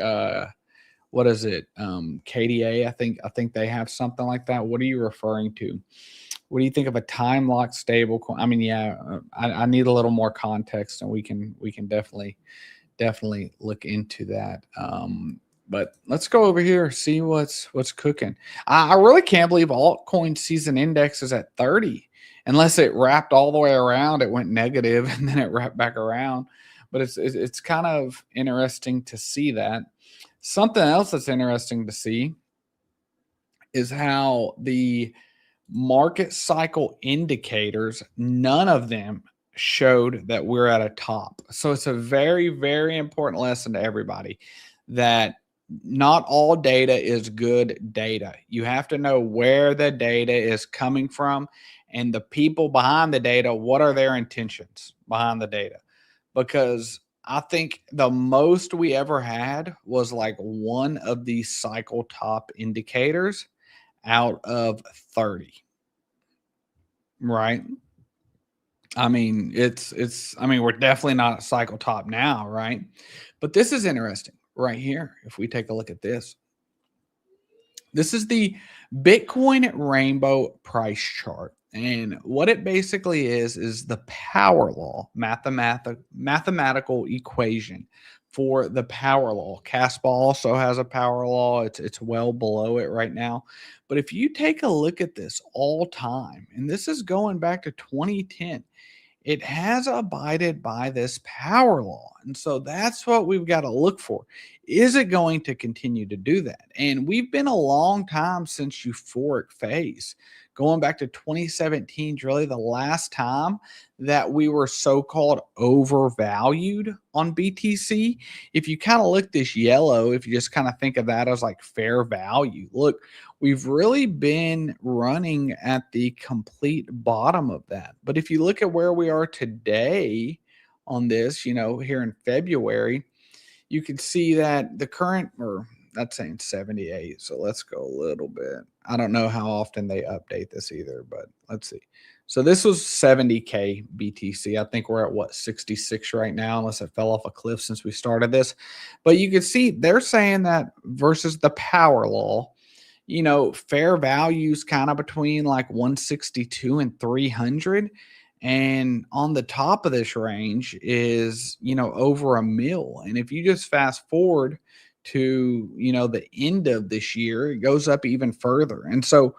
what is it? KDA. I think they have something like that. What are you referring to? What do you think of a time locked stable coin? I mean, yeah, I need a little more context, and we can definitely look into that. But let's go over here, see what's cooking. I really can't believe altcoin season index is at 30, unless it wrapped all the way around. It went negative and then it wrapped back around. But it's kind of interesting to see that. Something else that's interesting to see is how the market cycle indicators, none of them showed that we're at a top. So it's a very, very important lesson to everybody that not all data is good data. You have to know where the data is coming from and the people behind the data, what are their intentions behind the data? Because I think the most we ever had was like one of these cycle top indicators out of 30. Right. I mean, we're definitely not at cycle top now, right? But this is interesting right here. If we take a look at this, this is the Bitcoin rainbow price chart. And what it basically is the power law, mathematical equation for the power law. Kaspa also has a power law. It's well below it right now. But if you take a look at this all time, and this is going back to 2010, it has abided by this power law. And so that's what we've got to look for. Is it going to continue to do that? And we've been a long time since euphoric phase. Going back to 2017 is really the last time that we were so-called overvalued on BTC. If you kind of look this yellow, if you just kind of think of that as like fair value, look, we've really been running at the complete bottom of that. But if you look at where we are today on this, here in February, you can see that the current, or that's saying 78. So let's go a little bit. I don't know how often they update this either, but let's see. So this was 70K BTC. I think we're at what, 66 right now, unless it fell off a cliff since we started this. But you can see they're saying that versus the power law, fair values kind of between like 162 and 300. And on the top of this range is, over a mil. And if you just fast forward to, the end of this year, it goes up even further. And so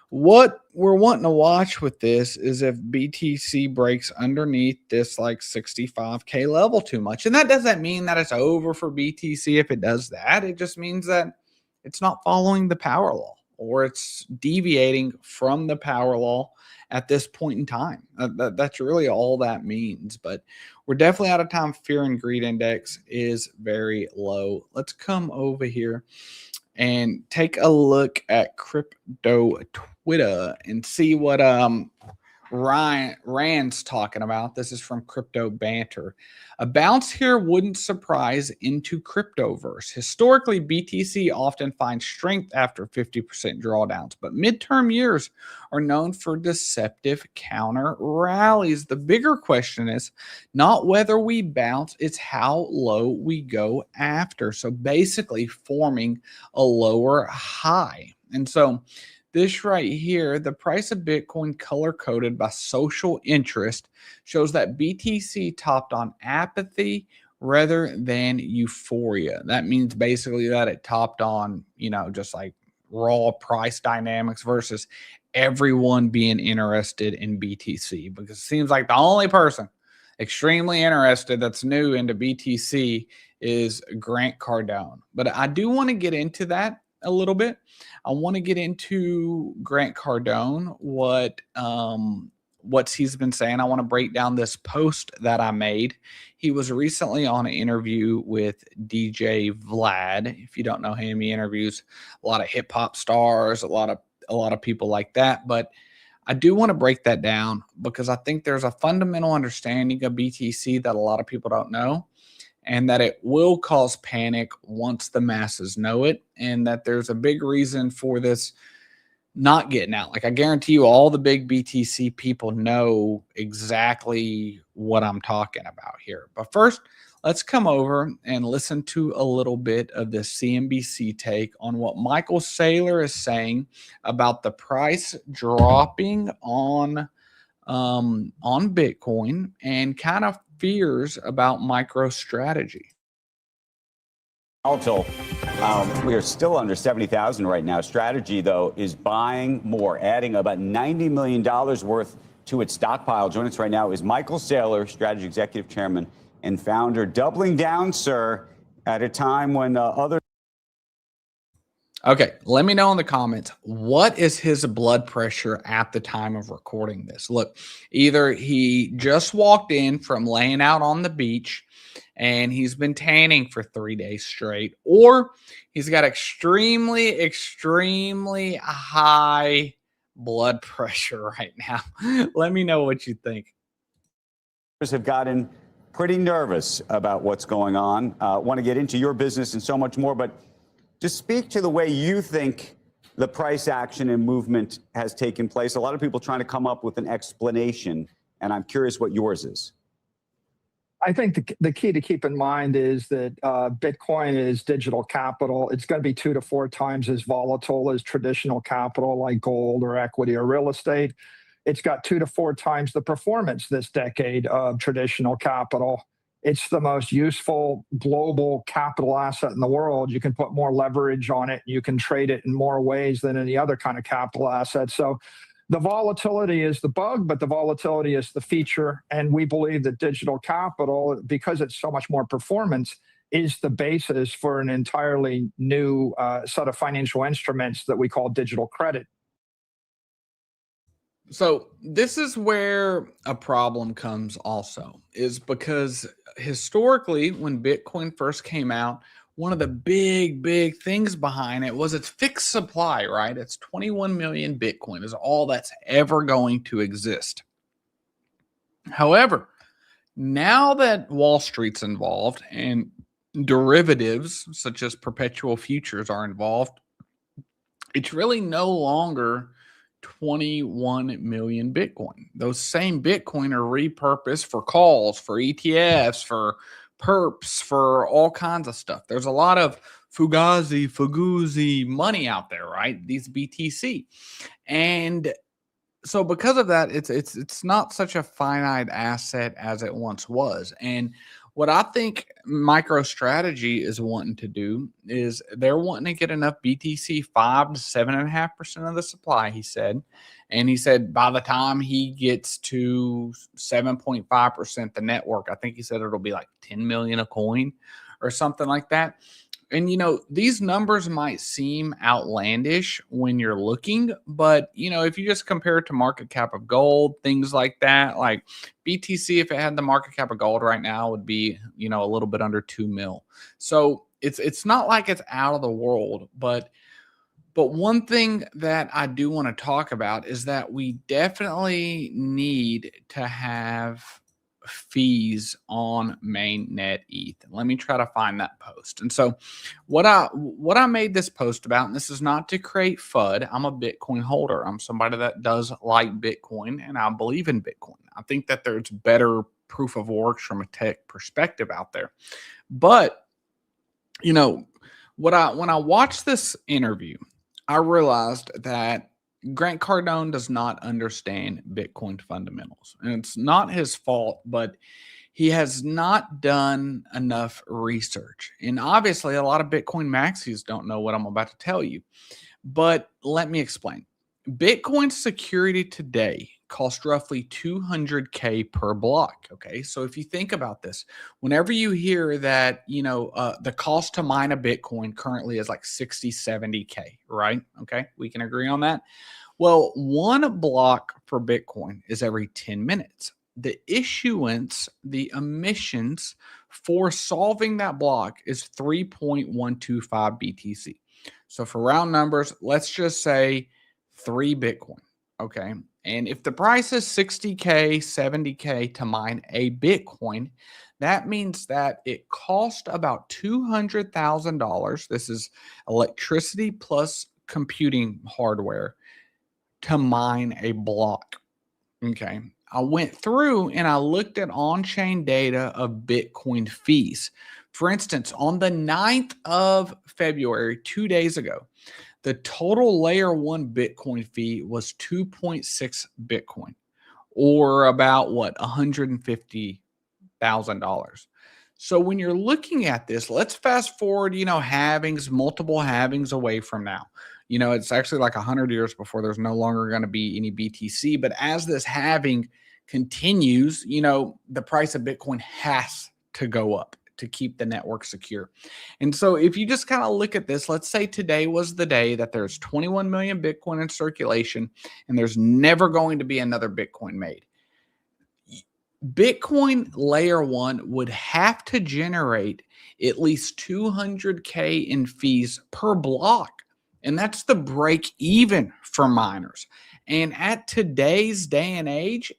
what we're wanting to watch with this is if BTC breaks underneath this like 65K level too much. And that doesn't mean that it's over for BTC if it does that. It just means that it's not following the power law, or it's deviating from the power law at this point in time. That's really all that means. But we're definitely out of time. Fear and greed index is very low. Let's come over here and take a look at crypto Twitter and see what Rand's talking about. This is from Crypto Banter. A bounce here wouldn't surprise into Cryptoverse. Historically, BTC often finds strength after 50% drawdowns, but midterm years are known for deceptive counter rallies. The bigger question is not whether we bounce, it's how low we go after. So basically forming a lower high. And so this right here, the price of Bitcoin color-coded by social interest, shows that BTC topped on apathy rather than euphoria. That means basically that it topped on, just like raw price dynamics versus everyone being interested in BTC. Because it seems like the only person extremely interested that's new into BTC is Grant Cardone. But I do want to get into that a little bit. I want to get into Grant Cardone, what he's been saying. I want to break down this post that I made. He was recently on an interview with DJ Vlad. If you don't know him, he interviews a lot of hip hop stars, a lot of people like that. But I do want to break that down because I think there's a fundamental understanding of BTC that a lot of people don't know, and that it will cause panic once the masses know it, and that there's a big reason for this not getting out. Like, I guarantee you all the big BTC people know exactly what I'm talking about here. But first, let's come over and listen to a little bit of this CNBC take on what Michael Saylor is saying about the price dropping on Bitcoin and kind of fears about MicroStrategy. Volatile We are still under 70,000 right now. Strategy, though, is buying more, adding about $90 million worth to its stockpile. Joining us right now is Michael Saylor, Strategy Executive Chairman and Founder. Doubling down, sir, at a time when others. Okay, let me know in the comments, what is his blood pressure at the time of recording this? Look, either he just walked in from laying out on the beach and he's been tanning for 3 days straight, or he's got extremely, extremely high blood pressure right now. Let me know what you think. Have gotten pretty nervous about what's going on. Want to get into your business and so much more, but just speak to the way you think the price action and movement has taken place. A lot of people trying to come up with an explanation, and I'm curious what yours is. I think the key to keep in mind is that Bitcoin is digital capital. It's going to be 2 to 4 times as volatile as traditional capital like gold or equity or real estate. It's got 2 to 4 times the performance this decade of traditional capital. It's the most useful global capital asset in the world. You can put more leverage on it. You can trade it in more ways than any other kind of capital asset. So the volatility is the bug, but the volatility is the feature. And we believe that digital capital, because it's so much more performance, is the basis for an entirely new set of financial instruments that we call digital credit. So this is where a problem comes also, is because historically when Bitcoin first came out, one of the big things behind it was its fixed supply, right? It's 21 million Bitcoin is all that's ever going to exist. However, now that Wall Street's involved and derivatives such as perpetual futures are involved, it's really no longer 21 million Bitcoin. Those same Bitcoin are repurposed for calls, for ETFs, for perps, for all kinds of stuff. There's a lot of fugazi money out there, right? These BTC. And so because of that, it's not such a finite asset as it once was. And what I think MicroStrategy is wanting to do is they're wanting to get enough BTC, 5 to 7.5% of the supply, he said. And he said by the time he gets to 7.5%, the network, I think he said it'll be like 10 million a coin or something like that. And, you know, these numbers might seem outlandish when you're looking, but, you know, if you just compare it to market cap of gold, things like that, like BTC, if it had the market cap of gold right now, would be, you know, a little bit under 2 mil. So it's not like it's out of the world, but one thing that I do want to talk about is that we definitely need to have fees on mainnet ETH. Let me try to find that post. And so what I made this post about, and this is not to create FUD. I'm a Bitcoin holder. I'm somebody that does like Bitcoin, and I believe in Bitcoin. I think that there's better proof of works from a tech perspective out there. But, you know, when I watched this interview, I realized that Grant Cardone does not understand Bitcoin fundamentals. And it's not his fault, but he has not done enough research. And obviously, a lot of Bitcoin maxis don't know what I'm about to tell you. But let me explain. Bitcoin security today costs roughly $200K per block. Okay, so if you think about this, whenever you hear that, you know, the cost to mine a Bitcoin currently is like 60, 70K, right? Okay, we can agree on that. Well, one block for Bitcoin is every 10 minutes. The issuance, the emissions for solving that block is 3.125 BTC. So for round numbers, let's just say 3 Bitcoin. Okay. And if the price is 60K, 70K to mine a Bitcoin, that means that it cost about $200,000. This is electricity plus computing hardware to mine a block. Okay. I went through and I looked at on-chain data of Bitcoin fees. For instance, on the 9th of February, 2 days ago, the total layer 1 Bitcoin fee was 2.6 Bitcoin, or about what, $150,000. So when you're looking at this, let's fast forward, halvings, multiple halvings away from now. It's actually like 100 years before there's no longer going to be any BTC. But as this halving continues, the price of Bitcoin has to go up to keep the network secure. And so if you just kind of look at this, let's say today was the day that there's 21 million Bitcoin in circulation and there's never going to be another Bitcoin made. Bitcoin layer 1 would have to generate at least 200K in fees per block. And that's the break even for miners. And at today's day and age,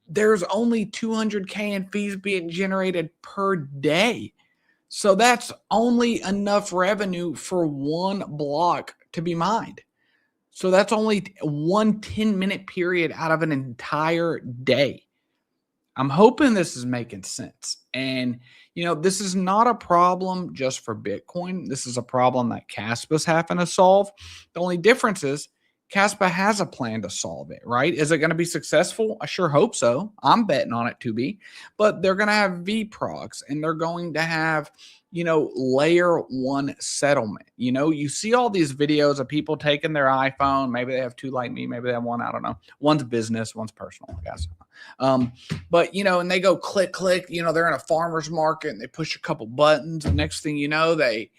there's only 200K in fees being generated per day. So that's only enough revenue for one block to be mined. So that's only one 10-minute period out of an entire day. I'm hoping this is making sense. And, this is not a problem just for Bitcoin. This is a problem that Kaspa's having to solve. The only difference is Kaspa has a plan to solve it, right? Is it going to be successful? I sure hope so. I'm betting on it to be. But they're going to have VProgs and they're going to have, layer 1 settlement. You see all these videos of people taking their iPhone. Maybe they have two like me. Maybe they have one. I don't know. One's business, one's personal, I guess. But, and they go click, they're in a farmer's market and they push a couple buttons. And next thing you know, they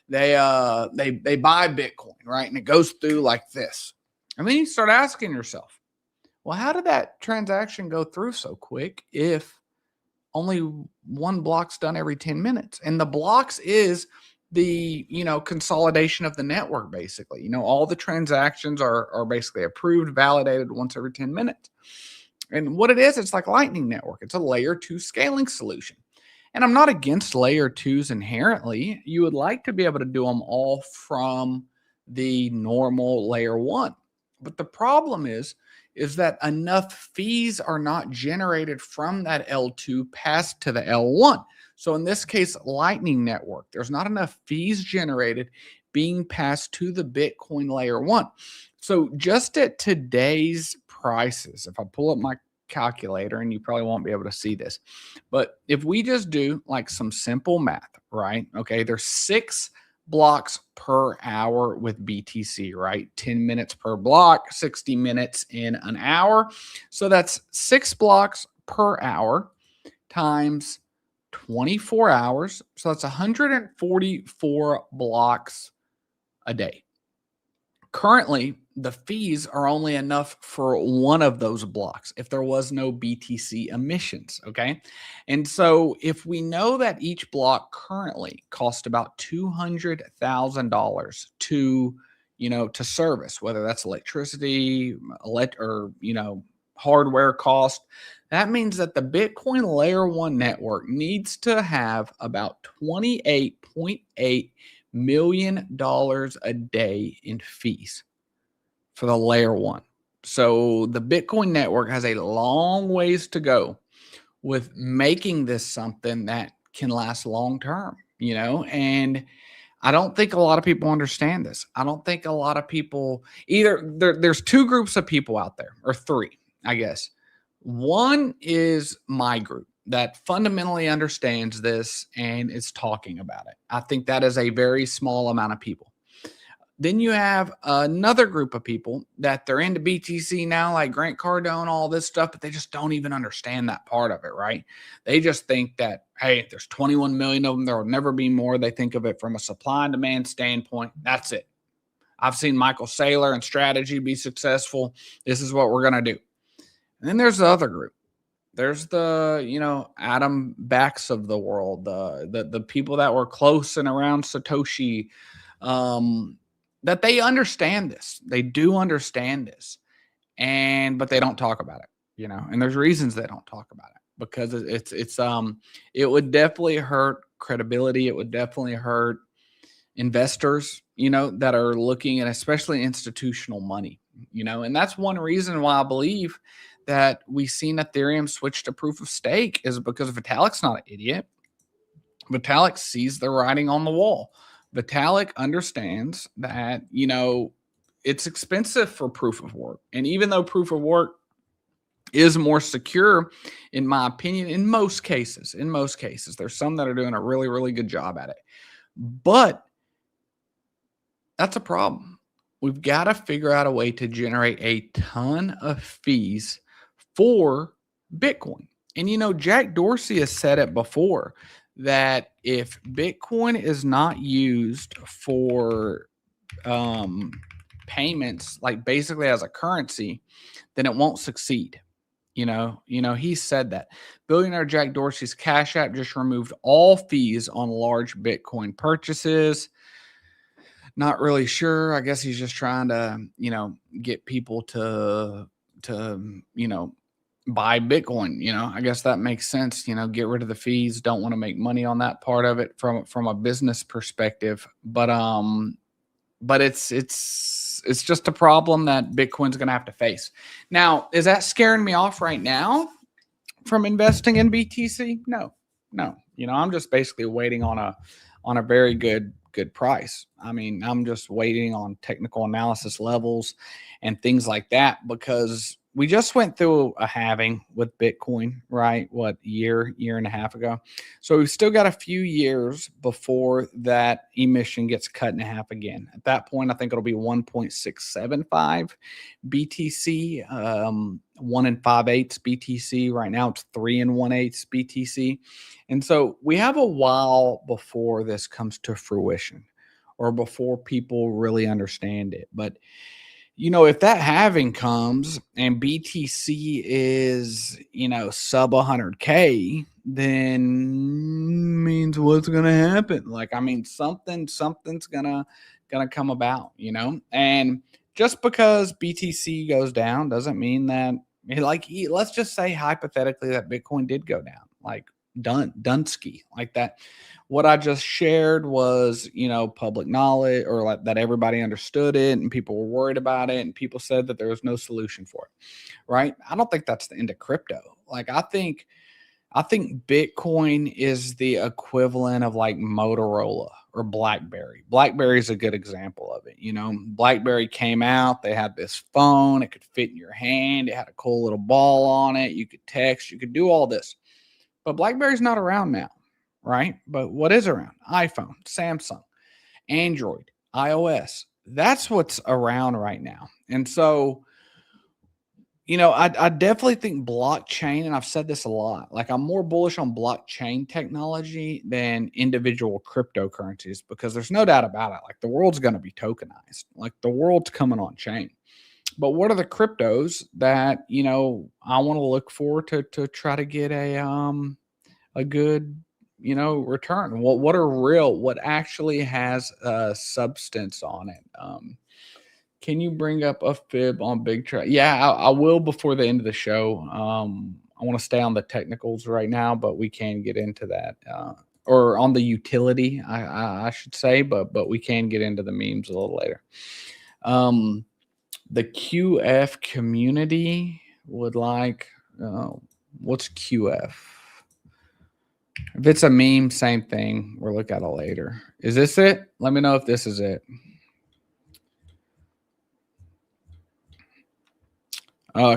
buy Bitcoin, right? And it goes through like this. And then you start asking yourself, well, how did that transaction go through so quick if only one block's done every 10 minutes? And the blocks is the, consolidation of the network, basically. All the transactions are basically approved, validated once every 10 minutes. And what it is, it's like Lightning Network. It's a layer 2 scaling solution. And I'm not against layer 2s inherently. You would like to be able to do them all from the normal layer 1. But the problem is that enough fees are not generated from that L2 passed to the L1. So in this case, Lightning Network, there's not enough fees generated being passed to the Bitcoin layer 1. So just at today's prices, if I pull up my calculator, and you probably won't be able to see this, but if we just do like some simple math, right? Okay, there's 6 blocks per hour with BTC, right? 10 minutes per block, 60 minutes in an hour. So that's 6 blocks per hour times 24 hours. So that's 144 blocks a day. Currently, the fees are only enough for one of those blocks if there was no BTC emissions, okay? And so if we know that each block currently costs about $200,000 to service, whether that's electricity, hardware cost, that means that the Bitcoin layer 1 network needs to have about $28.8 million a day in fees for the layer 1. So the Bitcoin network has a long ways to go with making this something that can last long term, and I don't think a lot of people understand this. I don't think a lot of people there's 2 groups of people out there, or 3, I guess. One is my group that fundamentally understands this and is talking about it. I think that is a very small amount of people. Then you have another group of people that they're into BTC now, like Grant Cardone, all this stuff, but they just don't even understand that part of it, right? They just think that, hey, there's 21 million of them, there will never be more. They think of it from a supply and demand standpoint. That's it. I've seen Michael Saylor and Strategy be successful. This is what we're going to do. And then there's the other group. There's the, Adam Backs of the world, the people that were close and around Satoshi, that they understand this. They do understand this. But they don't talk about it, and there's reasons they don't talk about it, because it would definitely hurt credibility. It would definitely hurt investors, that are looking at especially institutional money, and that's one reason why I believe that we've seen Ethereum switch to proof of stake, is because Vitalik's not an idiot. Vitalik sees the writing on the wall. Vitalik understands that, it's expensive for proof of work. And even though proof of work is more secure, in my opinion, in most cases. In most cases, there's some that are doing a really, really good job at it. But that's a problem. We've got to figure out a way to generate a ton of fees for Bitcoin. And, you know, Jack Dorsey has said it before that if Bitcoin is not used for payments, like basically as a currency, then it won't succeed. You know, he said that. Billionaire Jack Dorsey's Cash App just removed all fees on large Bitcoin purchases. Not really sure. I guess he's just trying to, you know, get people to, you know, buy Bitcoin. You know, I guess that makes sense. You know, get rid of the fees. Don't want to make money on that part of it from a business perspective. But it's just a problem that Bitcoin's going to have to face. Now, is that scaring me off right now from investing in BTC? No. You know, I'm just basically waiting on a very good price. I mean, I'm just waiting on technical analysis levels and things like that, because we just went through a halving with Bitcoin, right? What, year and a half ago? So we've still got a few years before that emission gets cut in half again. At that point, I think it'll be 1.675 BTC, 1 5/8 BTC. Right now, it's 3 1/8 BTC. And so we have a while before this comes to fruition, or before people really understand it. But you know, if that halving comes and BTC is, you know, sub 100K, then means what's going to happen? Like, I mean, something's gonna come about, you know. And just because BTC goes down doesn't mean that, like, let's just say hypothetically that Bitcoin did go down, like Dunsky, like that. What I just shared was, you know, public knowledge, or like that everybody understood it and people were worried about it and people said that there was no solution for it, right? I don't think that's the end of crypto. Like, I think Bitcoin is the equivalent of like Motorola or BlackBerry. BlackBerry is a good example of it. You know, BlackBerry came out, they had this phone, it could fit in your hand, it had a cool little ball on it, you could text, you could do all this. But BlackBerry's not around now, right? But what is around? iPhone, Samsung, Android, iOS. That's what's around right now. And so, you know, I definitely think blockchain, and I've said this a lot, like I'm more bullish on blockchain technology than individual cryptocurrencies, because there's no doubt about it. Like, the world's going to be tokenized. Like, the world's coming on chain. But what are the cryptos that, you know, I want to look for to try to get a good, you know, return? What are real, what actually has substance on it? Can you bring up a fib on Big Trade? Yeah, I will before the end of the show. I want to stay on the technicals right now, but we can get into that, or on the utility, I should say, but we can get into the memes a little later. The QF community would like, what's QF? If it's a meme, same thing. We'll look at it later. Is this it? Let me know if this is it.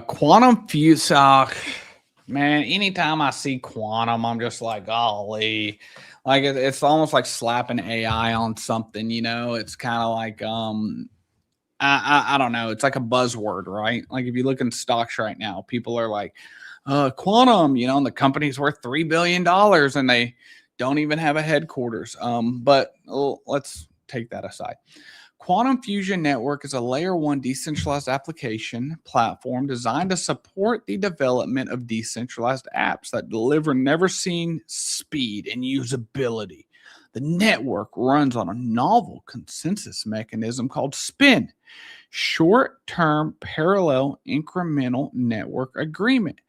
Quantum fuse. Man, anytime I see quantum, I'm just like, golly. Like, it's almost like slapping AI on something, you know? It's kind of like, I don't know. It's like a buzzword, right? Like, if you look in stocks right now, people are like, quantum, you know, and the company's worth $3 billion and they don't even have a headquarters. But let's take that aside. Quantum Fusion Network is a layer 1 decentralized application platform designed to support the development of decentralized apps that deliver never-seen speed and usability. The network runs on a novel consensus mechanism called SPIN, short-term parallel incremental network agreement,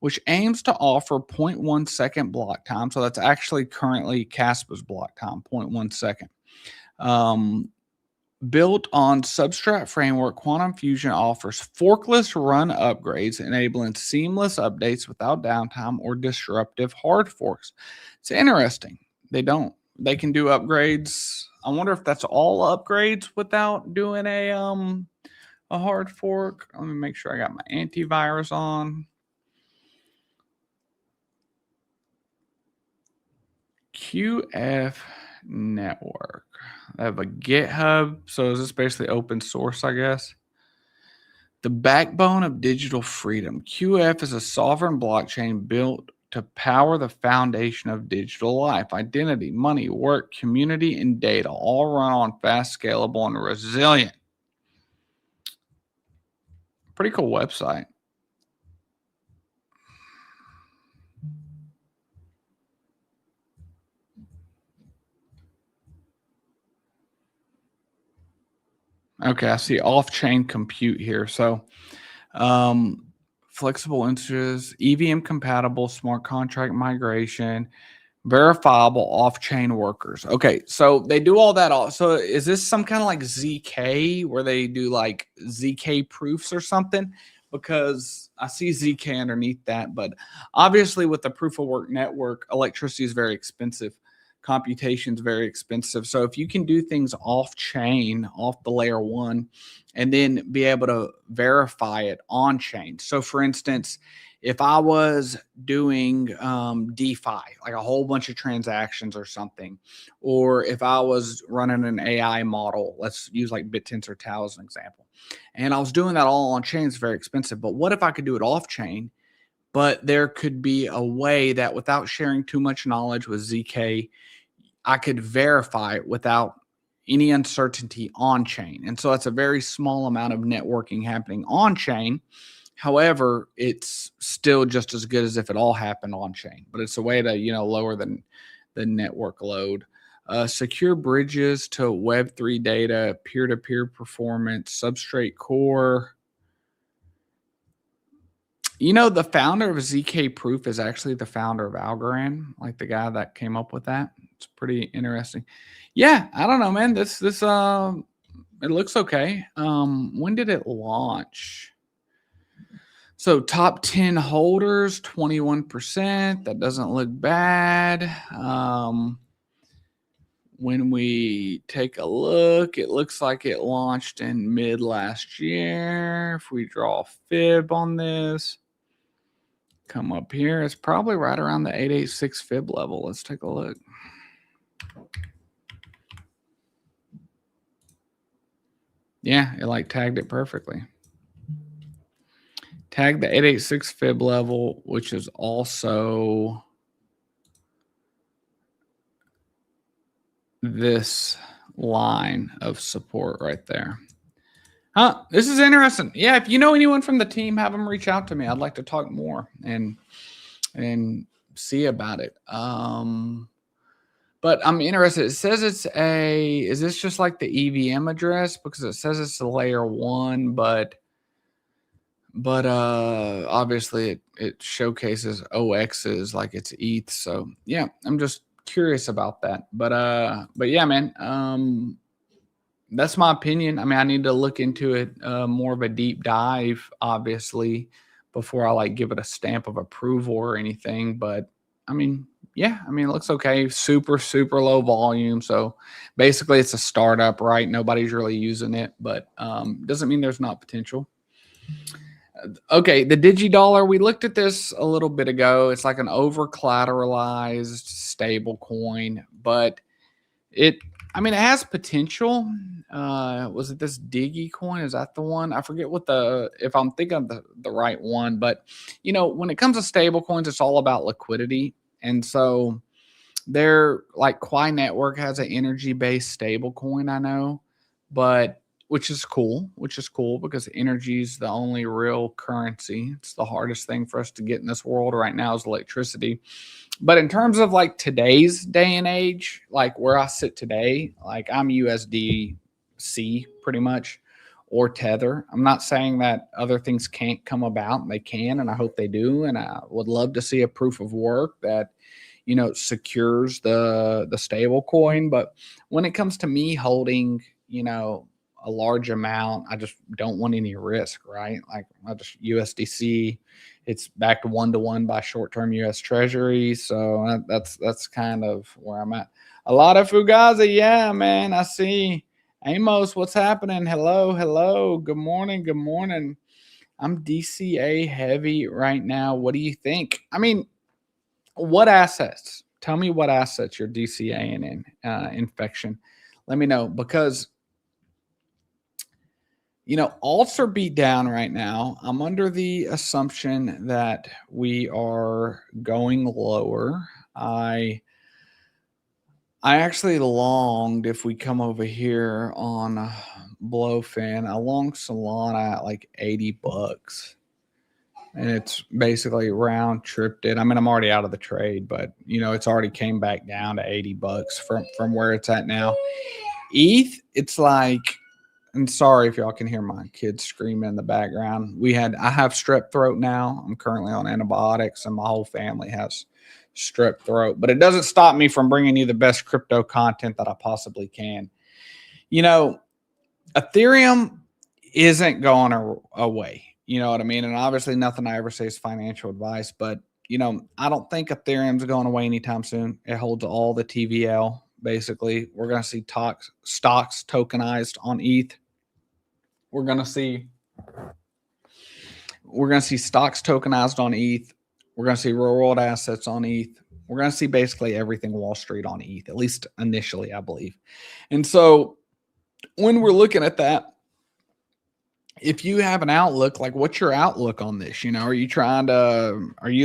which aims to offer 0.1 second block time. So that's actually currently Kaspa's block time, 0.1 second. Built on Substrat framework, Quantum Fusion offers forkless run upgrades, enabling seamless updates without downtime or disruptive hard forks. It's interesting. They can do upgrades. I wonder if that's all upgrades without doing a hard fork. Let me make sure I got my antivirus on. QF network. I have a GitHub. So is this basically open source, I guess? The backbone of digital freedom. QF is a sovereign blockchain built to power the foundation of digital life. Identity, money, work, community, and data all run on fast, scalable, and resilient. Pretty cool website. Okay, I see off-chain compute here. So flexible instances, EVM compatible, smart contract migration, verifiable off-chain workers. Okay, so they do all that. So is this some kind of like ZK where they do like ZK proofs or something? Because I see ZK underneath that. But obviously with the proof of work network, electricity is very expensive. Computation is very expensive. So if you can do things off chain, off the layer one, and then be able to verify it on chain. So for instance, if I was doing DeFi, like a whole bunch of transactions or something, or if I was running an AI model, let's use like BitTensor Tau as an example, and I was doing that all on chain, it's very expensive. But what if I could do it off chain? But there could be a way that without sharing too much knowledge with ZK, I could verify it without any uncertainty on chain. And so that's a very small amount of networking happening on chain. However, it's still just as good as if it all happened on chain, but it's a way to, lower the network load. Secure bridges to Web3 data, peer-to-peer performance, substrate core. The founder of ZK Proof is actually the founder of Algorand, like the guy that came up with that. It's pretty interesting. Yeah, I don't know, man. This it looks okay. When did it launch? So top 10 holders, 21%. That doesn't look bad. When we take a look, it looks like it launched in mid last year. If we draw a fib on this, come up here, it's probably right around the 886 fib level. Let's take a look. Yeah, it like tagged it perfectly. Tag the 886 fib level, which is also this line of support right there. This is interesting. Yeah, if you know anyone from the team, have them reach out to me. I'd like to talk more and see about it. But I'm interested. It says it's is this just like the EVM address? Because it says it's a layer one, but obviously it showcases OXs like it's ETH. So yeah, I'm just curious about that. But yeah, man, that's my opinion. I mean, I need to look into it more of a deep dive, obviously, before I like give it a stamp of approval or anything. But I mean, yeah, I mean, it looks okay. Super, super low volume. So basically it's a startup, right? Nobody's really using it, but doesn't mean there's not potential. Okay, the DigiDollar, we looked at this a little bit ago. It's like an over collateralized stable coin, but it has potential. Was it this Diggy coin? Is that the one? I forget if I'm thinking of the right one, but when it comes to stable coins, it's all about liquidity. And so they're like Quai Network has an energy-based stable coin, I know, but which is cool because energy is the only real currency. It's the hardest thing for us to get in this world right now is electricity. But in terms of like today's day and age, like where I sit today, like I'm USDC pretty much or Tether. I'm not saying that other things can't come about. They can, and I hope they do. And I would love to see a proof of work that, secures the stable coin. But when it comes to me holding, a large amount, I just don't want any risk, right? Like I just USDC, it's backed 1-to-1 by short-term U.S. Treasury. So that's kind of where I'm at. A lot of Fugazi. Yeah, man, I see. Amos, what's happening? Hello. Good morning. I'm DCA heavy right now. What do you think? I mean, what assets Tell me what assets you're DCAing in infection. Let me know, because alts are beat down right now. I'm under the assumption that we are going lower. I actually longed, if we come over here on Blofin, I longed Solana at like $80. And it's basically round tripped it. I mean, I'm already out of the trade, but it's already came back down to $80 from where it's at now. ETH, it's like, I'm sorry if y'all can hear my kids screaming in the background. I have strep throat now. I'm currently on antibiotics, and my whole family has strep throat. But it doesn't stop me from bringing you the best crypto content that I possibly can. Ethereum isn't going away. You know what I mean? And obviously nothing I ever say is financial advice, but I don't think Ethereum's going away anytime soon. It holds all the TVL. Basically, we're going to see stocks tokenized on ETH. We're going to see stocks tokenized on ETH. We're going to see real world assets on ETH. We're going to see basically everything Wall Street on ETH, at least initially, I believe. And so when we're looking at that, if you have an outlook, like, what's your outlook on this? Are you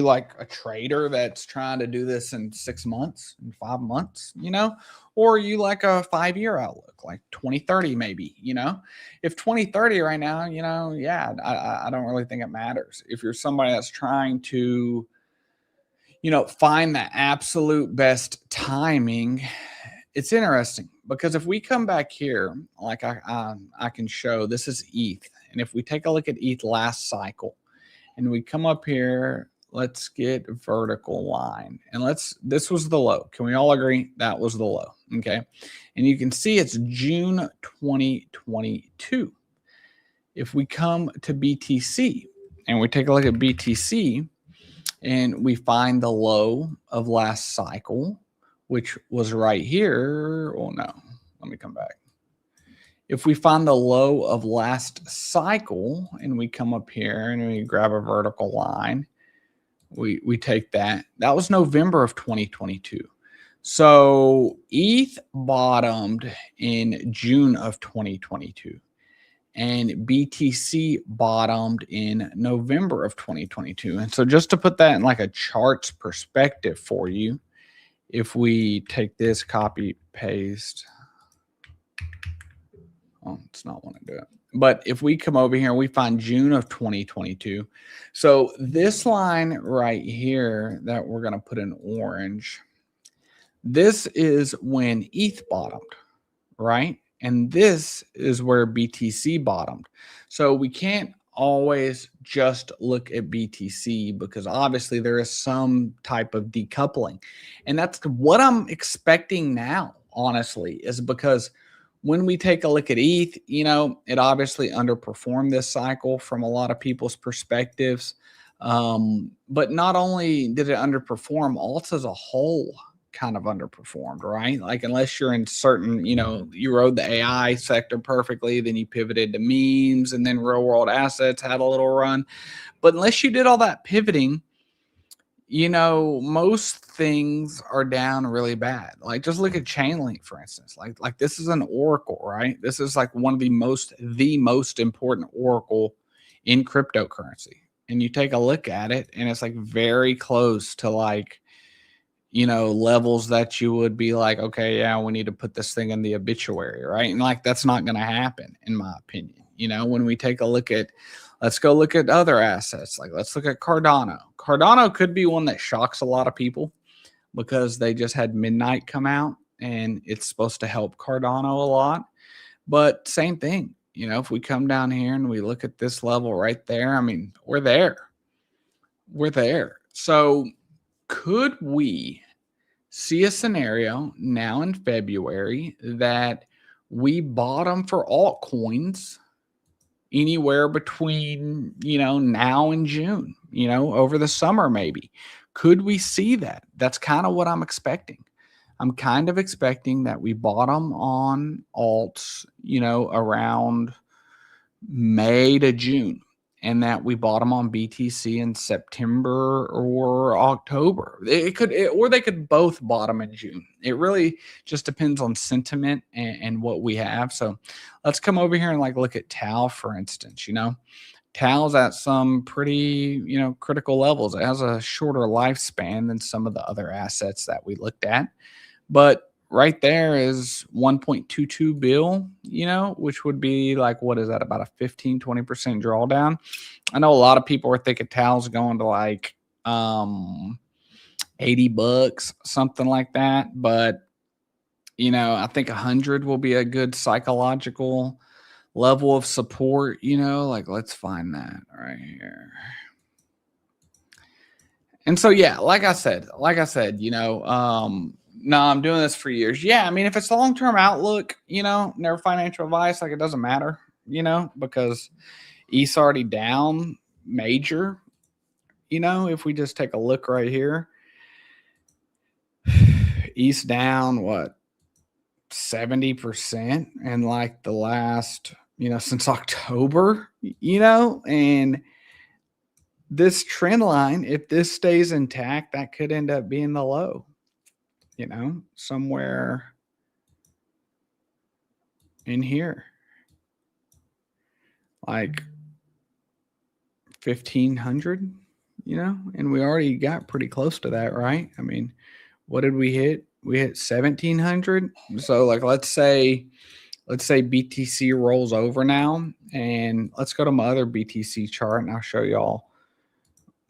like a trader that's trying to do this in 6 months, in 5 months, or are you like a 5-year outlook, like 2030, maybe, if 2030 right now, I don't really think it matters. If you're somebody that's trying to, find the absolute best timing, it's interesting, because if we come back here, like I can show, this is ETH. And if we take a look at ETH last cycle and we come up here, let's get vertical line. And this was the low. Can we all agree that was the low? Okay. And you can see it's June 2022. If we come to BTC and we take a look at BTC and we find the low of last cycle, which was right here. Oh no, let me come back. If we find the low of last cycle and we come up here and we grab a vertical line, we take that. That was November of 2022. So ETH bottomed in June of 2022 and BTC bottomed in November of 2022. And so just to put that in like a charts perspective for you, if we take this, copy, paste, it's not want to do it. But if we come over here and we find June of 2022, so this line right here that we're going to put in orange, this is when ETH bottomed, right? And this is where BTC bottomed. So we can't always just look at BTC, because obviously there is some type of decoupling. And that's what I'm expecting now, honestly, is because when we take a look at ETH, it obviously underperformed this cycle from a lot of people's perspectives. But not only did it underperform, alts as a whole kind of underperformed, right? Like, unless you're in certain, you rode the AI sector perfectly, then you pivoted to memes, and then real world assets had a little run. But unless you did all that pivoting, most things are down really bad. Like, just look at Chainlink, for instance. Like this is an oracle, right? This is like one of the most important oracle in cryptocurrency. And you take a look at it, and it's like very close to like, levels that you would be like, okay, yeah, we need to put this thing in the obituary, right? And like, that's not going to happen, in my opinion. When we take a look at, let's go look at other assets. Like, let's look at Cardano. Cardano could be one that shocks a lot of people because they just had Midnight come out, and it's supposed to help Cardano a lot. But same thing, if we come down here and we look at this level right there, I mean, we're there. We're there. So could we see a scenario now in February that we bottom for altcoins anywhere between, now and June, over the summer maybe? Could we see that? That's kind of what I'm expecting. I'm kind of expecting that we bottom on alts, around May to June, and that we bottom on BTC in September or October. Or they could both bottom in June. It really just depends on sentiment and what we have. So let's come over here and like look at Tau, for instance. Tal's at some pretty, critical levels. It has a shorter lifespan than some of the other assets that we looked at. But right there is 1.22 bill, which would be like, what is that, about a 15, 20% drawdown? I know a lot of people are thinking Tal's going to like $80, something like that. But, I think 100 will be a good psychological level of support, like let's find that right here. And so, yeah, like I said, no, I'm doing this for years. Yeah, I mean, if it's the long-term outlook, never financial advice, like it doesn't matter, because ETH's already down major, if we just take a look right here, ETH's down, what, 70% in like the last, since October, and this trend line, if this stays intact, that could end up being the low, somewhere in here, like 1,500, and we already got pretty close to that, right? I mean, what did we hit? We hit 1,700. So like, let's say BTC rolls over now, and let's go to my other BTC chart and I'll show y'all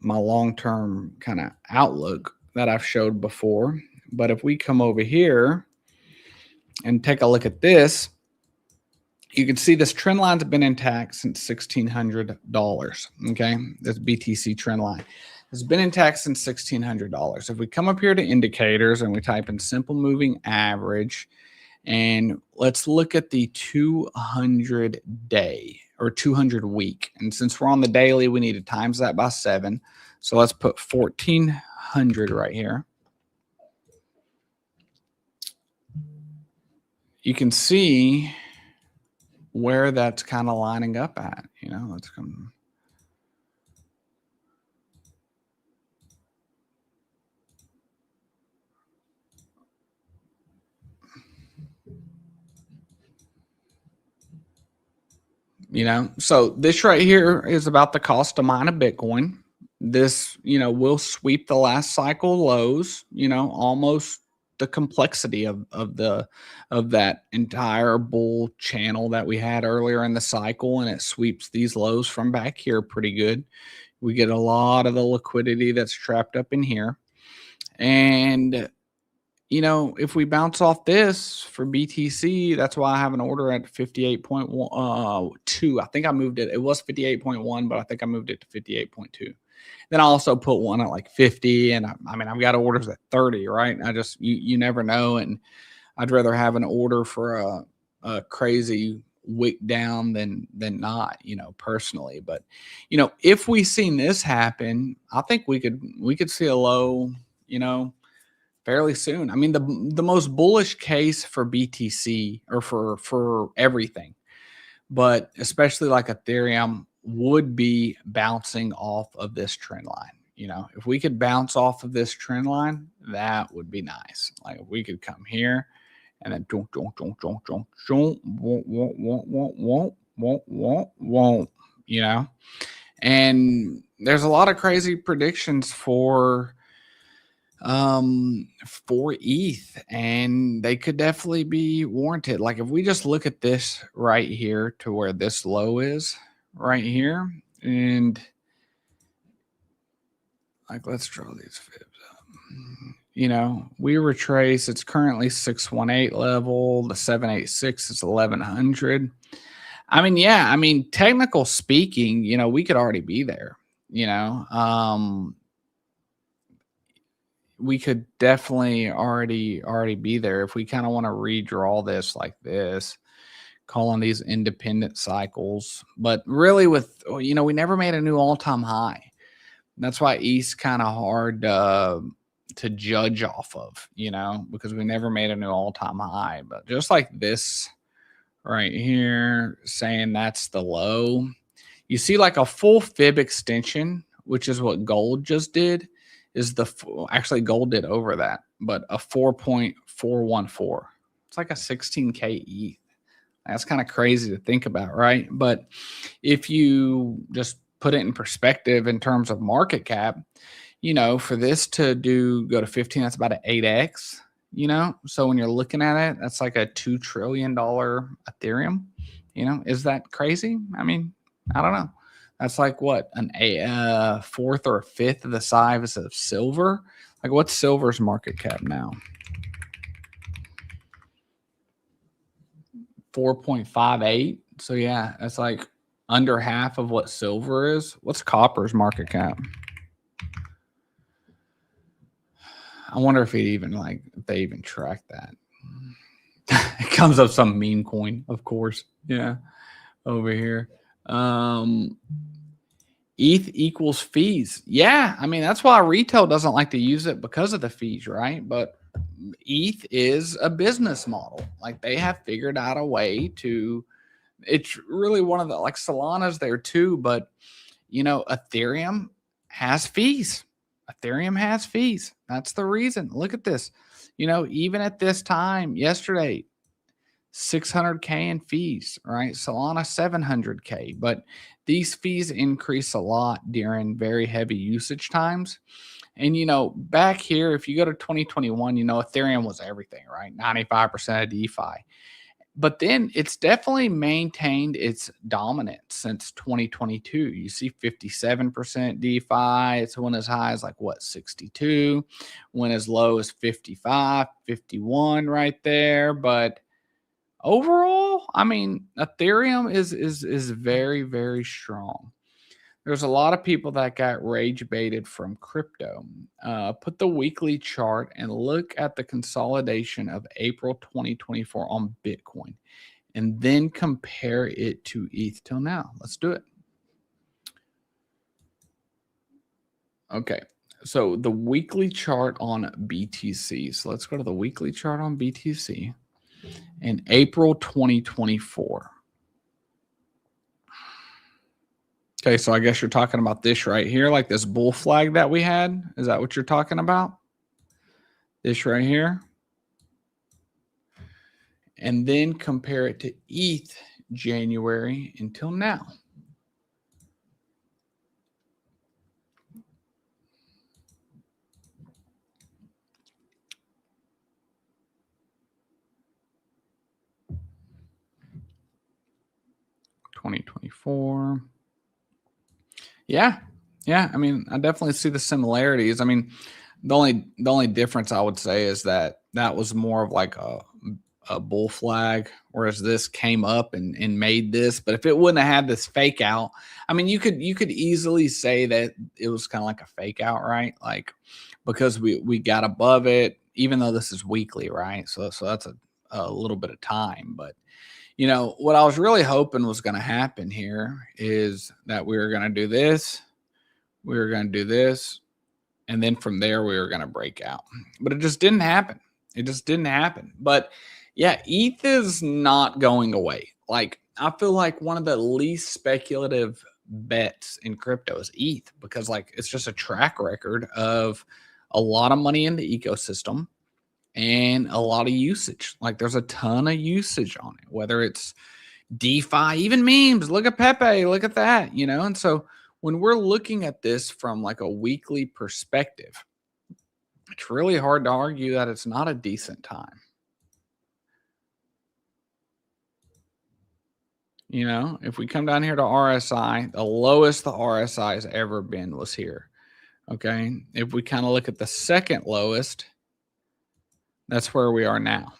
my long-term kind of outlook that I've showed before. But if we come over here and take a look at this, you can see this trend line's been intact since $1,600. Okay, this BTC trend line has been intact since $1,600. If we come up here to indicators and we type in simple moving average, and let's look at the 200 day or 200 week. And since we're on the daily, we need to times that by 7. So let's put 1,400 right here. You can see where that's kind of lining up at, let's come. So this right here is about the cost to mine a Bitcoin. This, will sweep the last cycle lows, almost the complexity of that entire bull channel that we had earlier in the cycle, and it sweeps these lows from back here pretty good. We get a lot of the liquidity that's trapped up in here. And if we bounce off this for BTC, that's why I have an order at 58.2. I think I moved it. It was 58.1, but I think I moved it to 58.2. Then I also put one at like 50, and I mean, I've got orders at 30, right? I just, you never know. And I'd rather have an order for a crazy wick down than not, personally. But, if we seen this happen, I think we could see a low, fairly soon. I mean, the most bullish case for BTC or for everything, but especially like Ethereum, would be bouncing off of this trend line. If we could bounce off of this trend line, that would be nice. Like if we could come here and then and there's a lot of crazy predictions for ETH, and they could definitely be warranted. Like if we just look at this right here to where this low is right here, and like let's draw these fibs up. We retrace, it's currently 618 level, the 786 is 1100. I mean, yeah, I mean, technical speaking, we could already be there. We could definitely already be there if we kind of want to redraw this like this, calling these independent cycles. But really with, we never made a new all-time high. That's why ETH's kind of hard to judge off of, because we never made a new all-time high. But just like this right here, saying that's the low, you see like a full fib extension, which is what gold just did, is actually gold did over that, but a 4.414. It's like a 16K ETH. That's kind of crazy to think about, right? But if you just put it in perspective in terms of market cap, you know, for this to go to 15, that's about an 8x, you know? So when you're looking at it, that's like a $2 trillion Ethereum, you know? Is that crazy? I mean, I don't know. That's like what, a fourth or a fifth of the size of silver? Like, what's silver's market cap now? 4.58. So yeah, that's like under half of what silver is. What's copper's market cap? I wonder if they even track that. It comes up some meme coin, of course. Yeah, over here. ETH equals fees. Yeah, I mean, that's why retail doesn't like to use it, because of the fees, right? But ETH is a business model. Like, they have figured out a way to, it's really one of the, like, Solana's there too, but you know, Ethereum has fees. Ethereum has fees. That's the reason. Look at this. You know, even at this time yesterday, 600K in fees, right? Solana 700K, but these fees increase a lot during very heavy usage times. And, you know, back here, if you go to 2021, you know, Ethereum was everything, right? 95% of DeFi. But then it's definitely maintained its dominance since 2022. You see 57% DeFi. It's went as high as like what, 62, went as low as 55, 51 right there. But overall, I mean, Ethereum is very, very strong. There's a lot of people that got rage baited from crypto. Put the weekly chart and look at the consolidation of April 2024 on Bitcoin, and then compare it to ETH till now. Let's do it. Okay, so the weekly chart on BTC. So let's go to the weekly chart on BTC in April 2024. Okay, so I guess you're talking about this right here, like this bull flag that we had. Is that what you're talking about? This right here. And then compare it to ETH January until now. $2024. Yeah. I mean, I definitely see the similarities. I mean, the only difference I would say is that was more of like a bull flag, whereas this came up and made this. But if it wouldn't have had this fake out, I mean, you could easily say that it was kind of like a fake out, right? Like, because we got above it, even though this is weekly, right? So that's a little bit of time. But you know, what I was really hoping was going to happen here is that we were going to do this, we were going to do this, and then from there we were going to break out. But it just didn't happen. It just didn't happen. But yeah, ETH is not going away. Like, I feel like one of the least speculative bets in crypto is ETH, because like it's just a track record of a lot of money in the ecosystem and a lot of usage. Like, there's a ton of usage on it, whether it's DeFi, even memes. Look at Pepe, look at that, you know? And so when we're looking at this from like a weekly perspective, it's really hard to argue that it's not a decent time. You know, if we come down here to RSI, the lowest the RSI has ever been was here. Okay. If we kind of look at the second lowest, that's where we are now.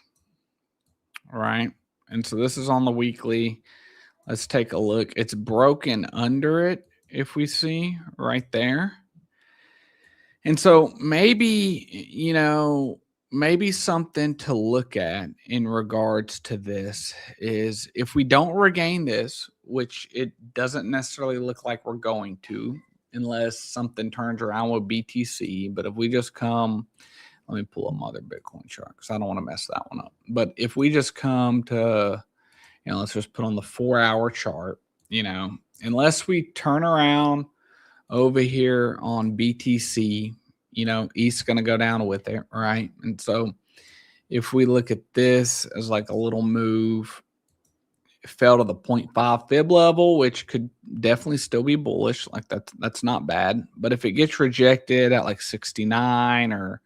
All right. And so this is on the weekly. Let's take a look. It's broken under it, if we see right there. And so maybe, you know, maybe something to look at in regards to this is if we don't regain this, which it doesn't necessarily look like we're going to, unless something turns around with BTC. But if we just come, let me pull up another Bitcoin chart because I don't want to mess that one up. But if we just come to, you know, let's just put on the 4-hour chart, you know, unless we turn around over here on BTC, you know, ETH's going to go down with it, right? And so if we look at this as like a little move, it fell to the 0.5 fib level, which could definitely still be bullish. Like that's not bad. But if it gets rejected at like 69 or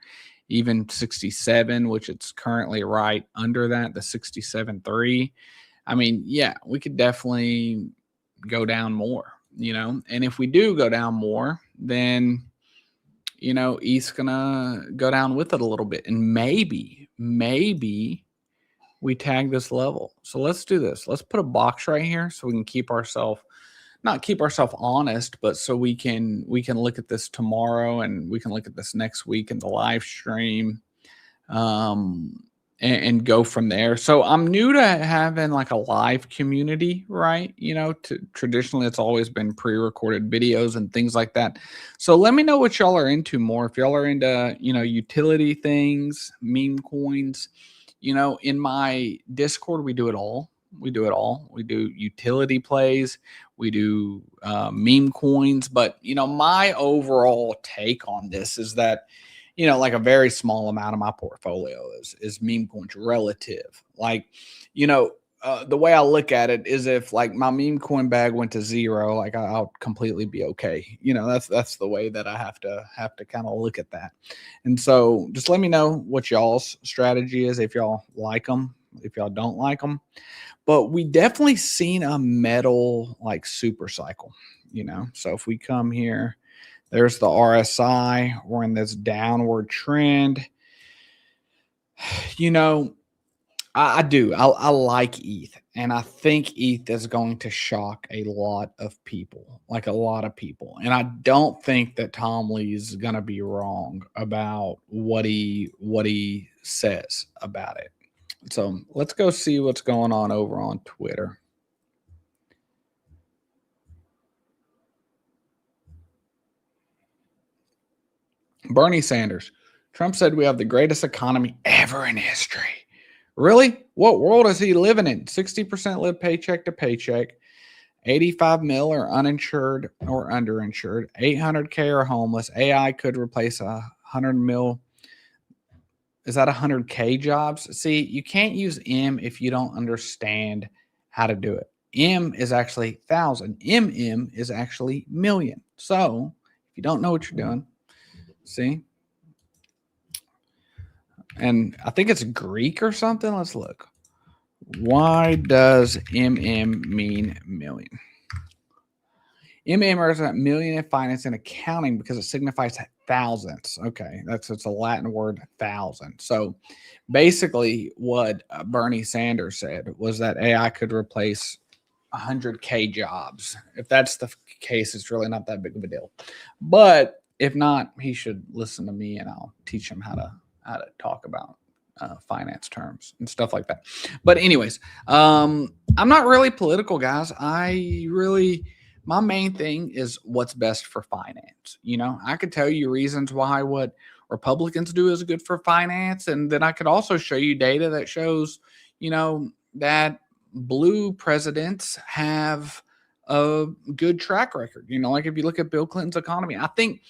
even 67, which it's currently right under that, the 67.3, I mean, yeah, we could definitely go down more, you know. And if we do go down more, then, you know, ETH's gonna go down with it a little bit, and maybe we tag this level. So let's do this. Let's put a box right here so we can keep ourselves, not keep ourselves honest, but so we can look at this tomorrow, and we can look at this next week in the live stream, and go from there. So I'm new to having like a live community, right? You know, traditionally it's always been pre-recorded videos and things like that. So let me know what y'all are into more. If y'all are into, you know, utility things, meme coins, you know, in my Discord, we do it all. We do it all. We do utility plays. We do meme coins. But, you know, my overall take on this is that, you know, like a very small amount of my portfolio is meme coins relative. Like, you know, the way I look at it is if like my meme coin bag went to zero, like I'll completely be okay. You know, that's the way that I have to kind of look at that. And so just let me know what y'all's strategy is, if y'all like them, if y'all don't like them. But we definitely seen a metal like super cycle, you know. So if we come here, there's the RSI. We're in this downward trend. You know, I do. I like ETH. And I think ETH is going to shock a lot of people, like a lot of people. And I don't think that Tom Lee is going to be wrong about what he says about it. So let's go see what's going on over on Twitter. Bernie Sanders. Trump said we have the greatest economy ever in history. Really? What world is he living in? 60% live paycheck to paycheck. 85 mil are uninsured or underinsured. 800K are homeless. AI could replace 100 mil. Is that 100K jobs? See, you can't use M if you don't understand how to do it. M is actually 1,000. MM is actually million. So if you don't know what you're doing, see? And I think it's Greek or something. Let's look. Why does MM mean million? MM represents million in finance and accounting because it signifies thousands. Okay, it's a Latin word, thousand. So basically what Bernie Sanders said was that AI could replace 100K jobs. If that's the case, it's really not that big of a deal. But if not, he should listen to me and I'll teach him how to talk about finance terms and stuff like that. But anyways, I'm not really political, guys. My main thing is what's best for finance. You know, I could tell you reasons why what Republicans do is good for finance. And then I could also show you data that shows, you know, that blue presidents have a good track record. You know, like if you look at Bill Clinton's economy, I think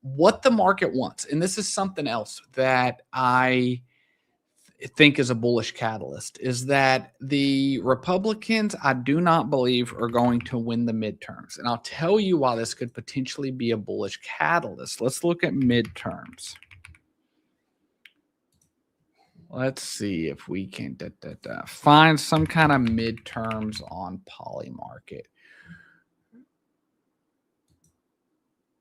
what the market wants, and this is something else that I think is a bullish catalyst, is that the Republicans, I do not believe, are going to win the midterms. And I'll tell you why this could potentially be a bullish catalyst. Let's look at midterms. Let's see if we can find some kind of midterms on Polymarket.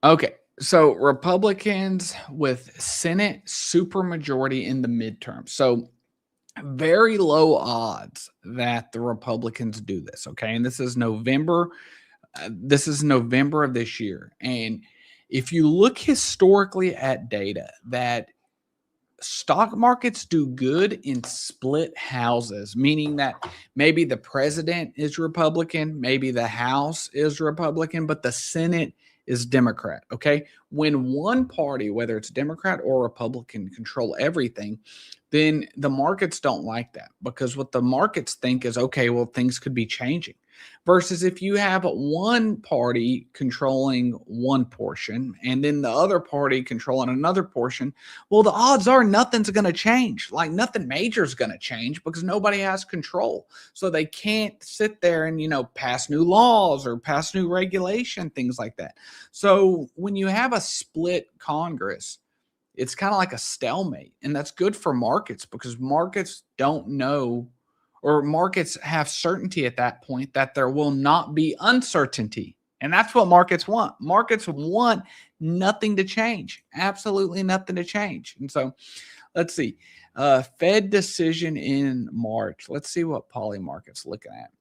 Okay. So Republicans with Senate supermajority in the midterm. So very low odds that the Republicans do this. Okay. And this is November. This is November of this year. And if you look historically at data, that stock markets do good in split houses, meaning that maybe the president is Republican, maybe the House is Republican, but the Senate is Democrat. Okay. When one party, whether it's Democrat or Republican, control everything, then the markets don't like that, because what the markets think is, okay, well, things could be changing. versus if you have one party controlling one portion and then the other party controlling another portion. Well, the odds are nothing's going to change. Like nothing major is going to change because nobody has control. So they can't sit there and, pass new laws or pass new regulation, things like that. So when you have a split Congress, it's kind of like a stalemate, and that's good for markets because markets don't know, or markets have certainty at that point that there will not be uncertainty. And that's what markets want. Markets want nothing to change, absolutely nothing to change. And so let's see, Fed decision in March. Let's see what Polymarket's looking at.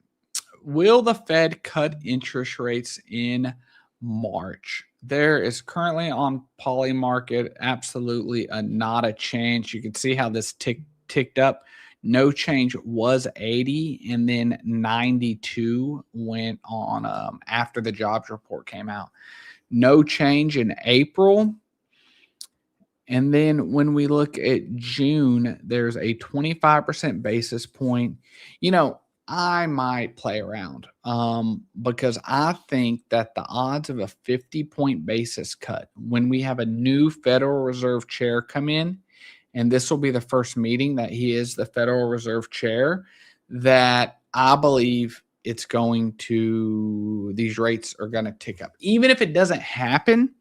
Will the Fed cut interest rates in March? There is currently on Polymarket absolutely not a change. You can see how this ticked up. No change was 80, and then 92 went on after the jobs report came out. No change in April. And then when we look at June, there's a 25% basis point. I might play around because I think that the odds of a 50-point basis cut when we have a new Federal Reserve chair come in, and this will be the first meeting that he is the Federal Reserve chair, that I believe these rates are going to tick up. Even if it doesn't happen,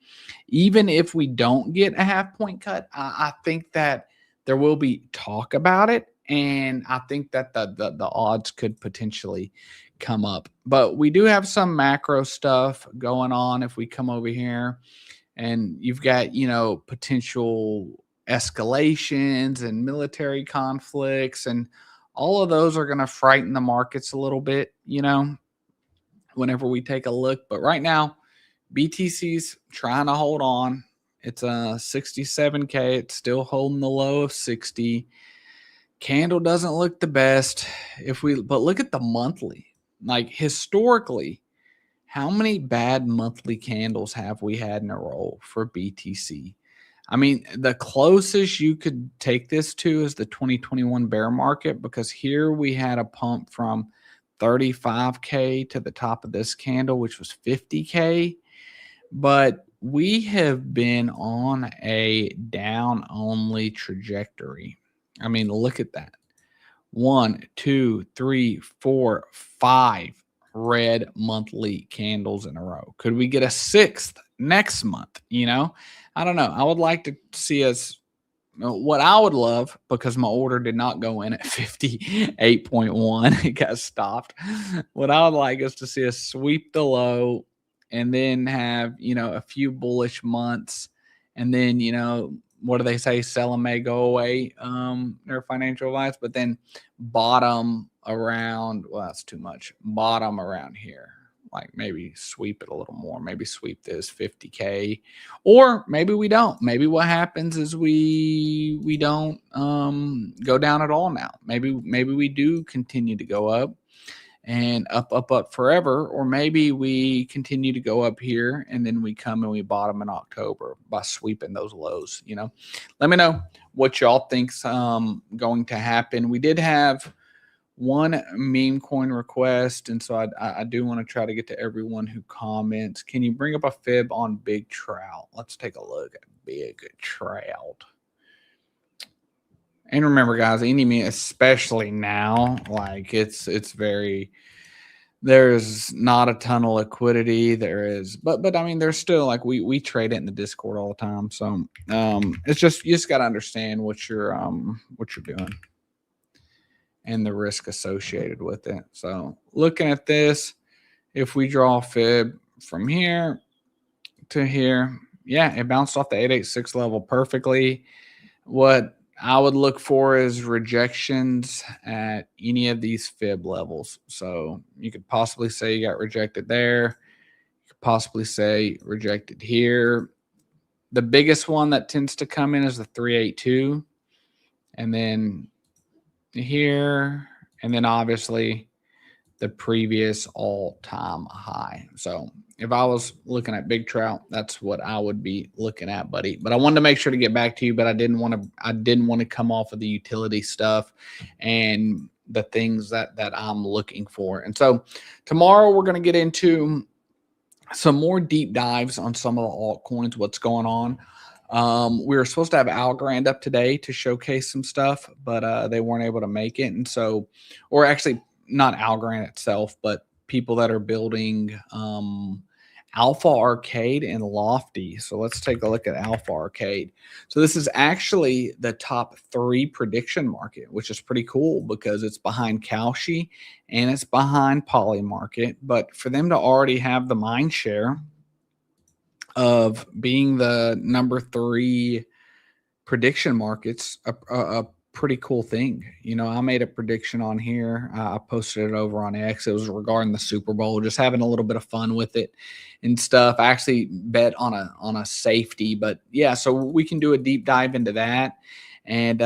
even if we don't get a half-point cut, I think that there will be talk about it. And I think that the odds could potentially come up. But we do have some macro stuff going on. If we come over here and you've got, potential escalations and military conflicts, and all of those are going to frighten the markets a little bit, whenever we take a look. But right now, BTC's trying to hold on. It's a 67K. It's still holding the low of 60. Candle doesn't look the best but look at the monthly. Like historically, how many bad monthly candles have we had in a row for BTC? I mean, the closest you could take this to is the 2021 bear market, because here we had a pump from 35K to the top of this candle, which was 50K. But we have been on a down only trajectory. I mean, look at that. 1, 2, 3, 4, 5 red monthly candles in a row. Could we get a 6th next month? I don't know. I would like to see us, what I would love, because my order did not go in at 58.1. It got stopped. What I would like is to see us sweep the low and then have, a few bullish months. And then, what do they say? Sell them may go away. Their financial advice, but then bottom around, well, that's too much. Bottom around here, like maybe sweep it a little more. Maybe sweep this 50K, or maybe we don't. Maybe what happens is we don't go down at all now. Maybe we do continue to go up and up forever, or maybe we continue to go up here and then we come and we bottom in October by sweeping those lows. Let me know what y'all think's going to happen. We did have one meme coin request, and so I do want to try to get to everyone who comments. Can you bring up a fib on Big Trout? Let's take a look at Big Trout. And remember, guys, any meme, especially now, like it's very, there's not a ton of liquidity. There is, but I mean, there's still, like, we trade it in the Discord all the time. So it's just, you just got to understand what you're doing and the risk associated with it. So looking at this, if we draw a fib from here to here, yeah, it bounced off the 886 level perfectly. What I would look for is rejections at any of these fib levels. So you could possibly say you got rejected there. You could possibly say rejected here. The biggest one that tends to come in is the 382. And then here, and then obviously the previous all-time high. So if I was looking at Big Trout, that's what I would be looking at, buddy. But I wanted to make sure to get back to you, but I didn't want to come off of the utility stuff and the things that I'm looking for. And so tomorrow we're going to get into some more deep dives on some of the altcoins, what's going on. We were supposed to have Algorand up today to showcase some stuff, but they weren't able to make it. And so, or actually not Algorand itself, but people that are building Alpha Arcade and Lofty. So let's take a look at Alpha Arcade. So this is actually the top 3 prediction market, which is pretty cool because it's behind Kalshi and it's behind Polymarket. But for them to already have the mind share of being the number 3 prediction markets, a pretty cool thing. You know, I made a prediction on here. I posted it over on X. It was regarding the Super Bowl, just having a little bit of fun with it and stuff. I actually bet on a safety, but yeah, so we can do a deep dive into that. And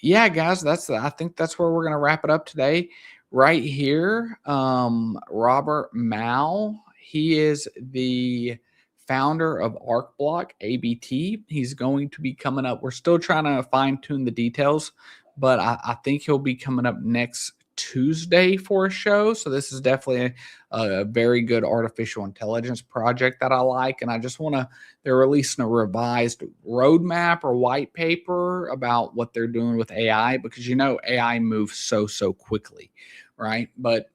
yeah, guys, I think that's where we're going to wrap it up today. Right here, Robert Mao, he is the founder of ArcBlock ABT. He's going to be coming up. We're still trying to fine tune the details, but I think he'll be coming up next Tuesday for a show. So this is definitely a very good artificial intelligence project that I like. And I just want to, they're releasing a revised roadmap or white paper about what they're doing with AI, because, you know, AI moves so quickly, right? But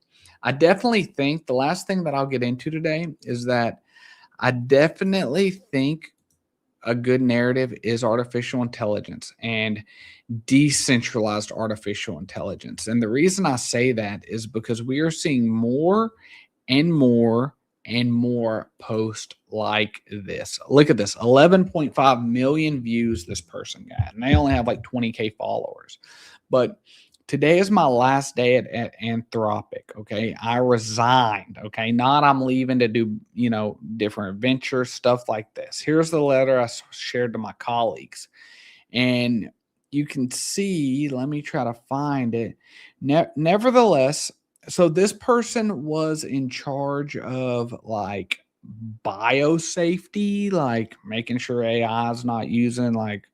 I definitely think the last thing that I'll get into today is that I definitely think a good narrative is artificial intelligence and decentralized artificial intelligence. And the reason I say that is because we are seeing more and more and more posts like this. Look at this, 11.5 million views this person got, and they only have like 20K followers. But today is my last day at Anthropic, okay? I resigned, okay? Not I'm leaving to do, you know, different ventures, stuff like this. Here's the letter I shared to my colleagues. And you can see, let me try to find it. Nevertheless, so this person was in charge of like biosafety, like making sure AI is not using like,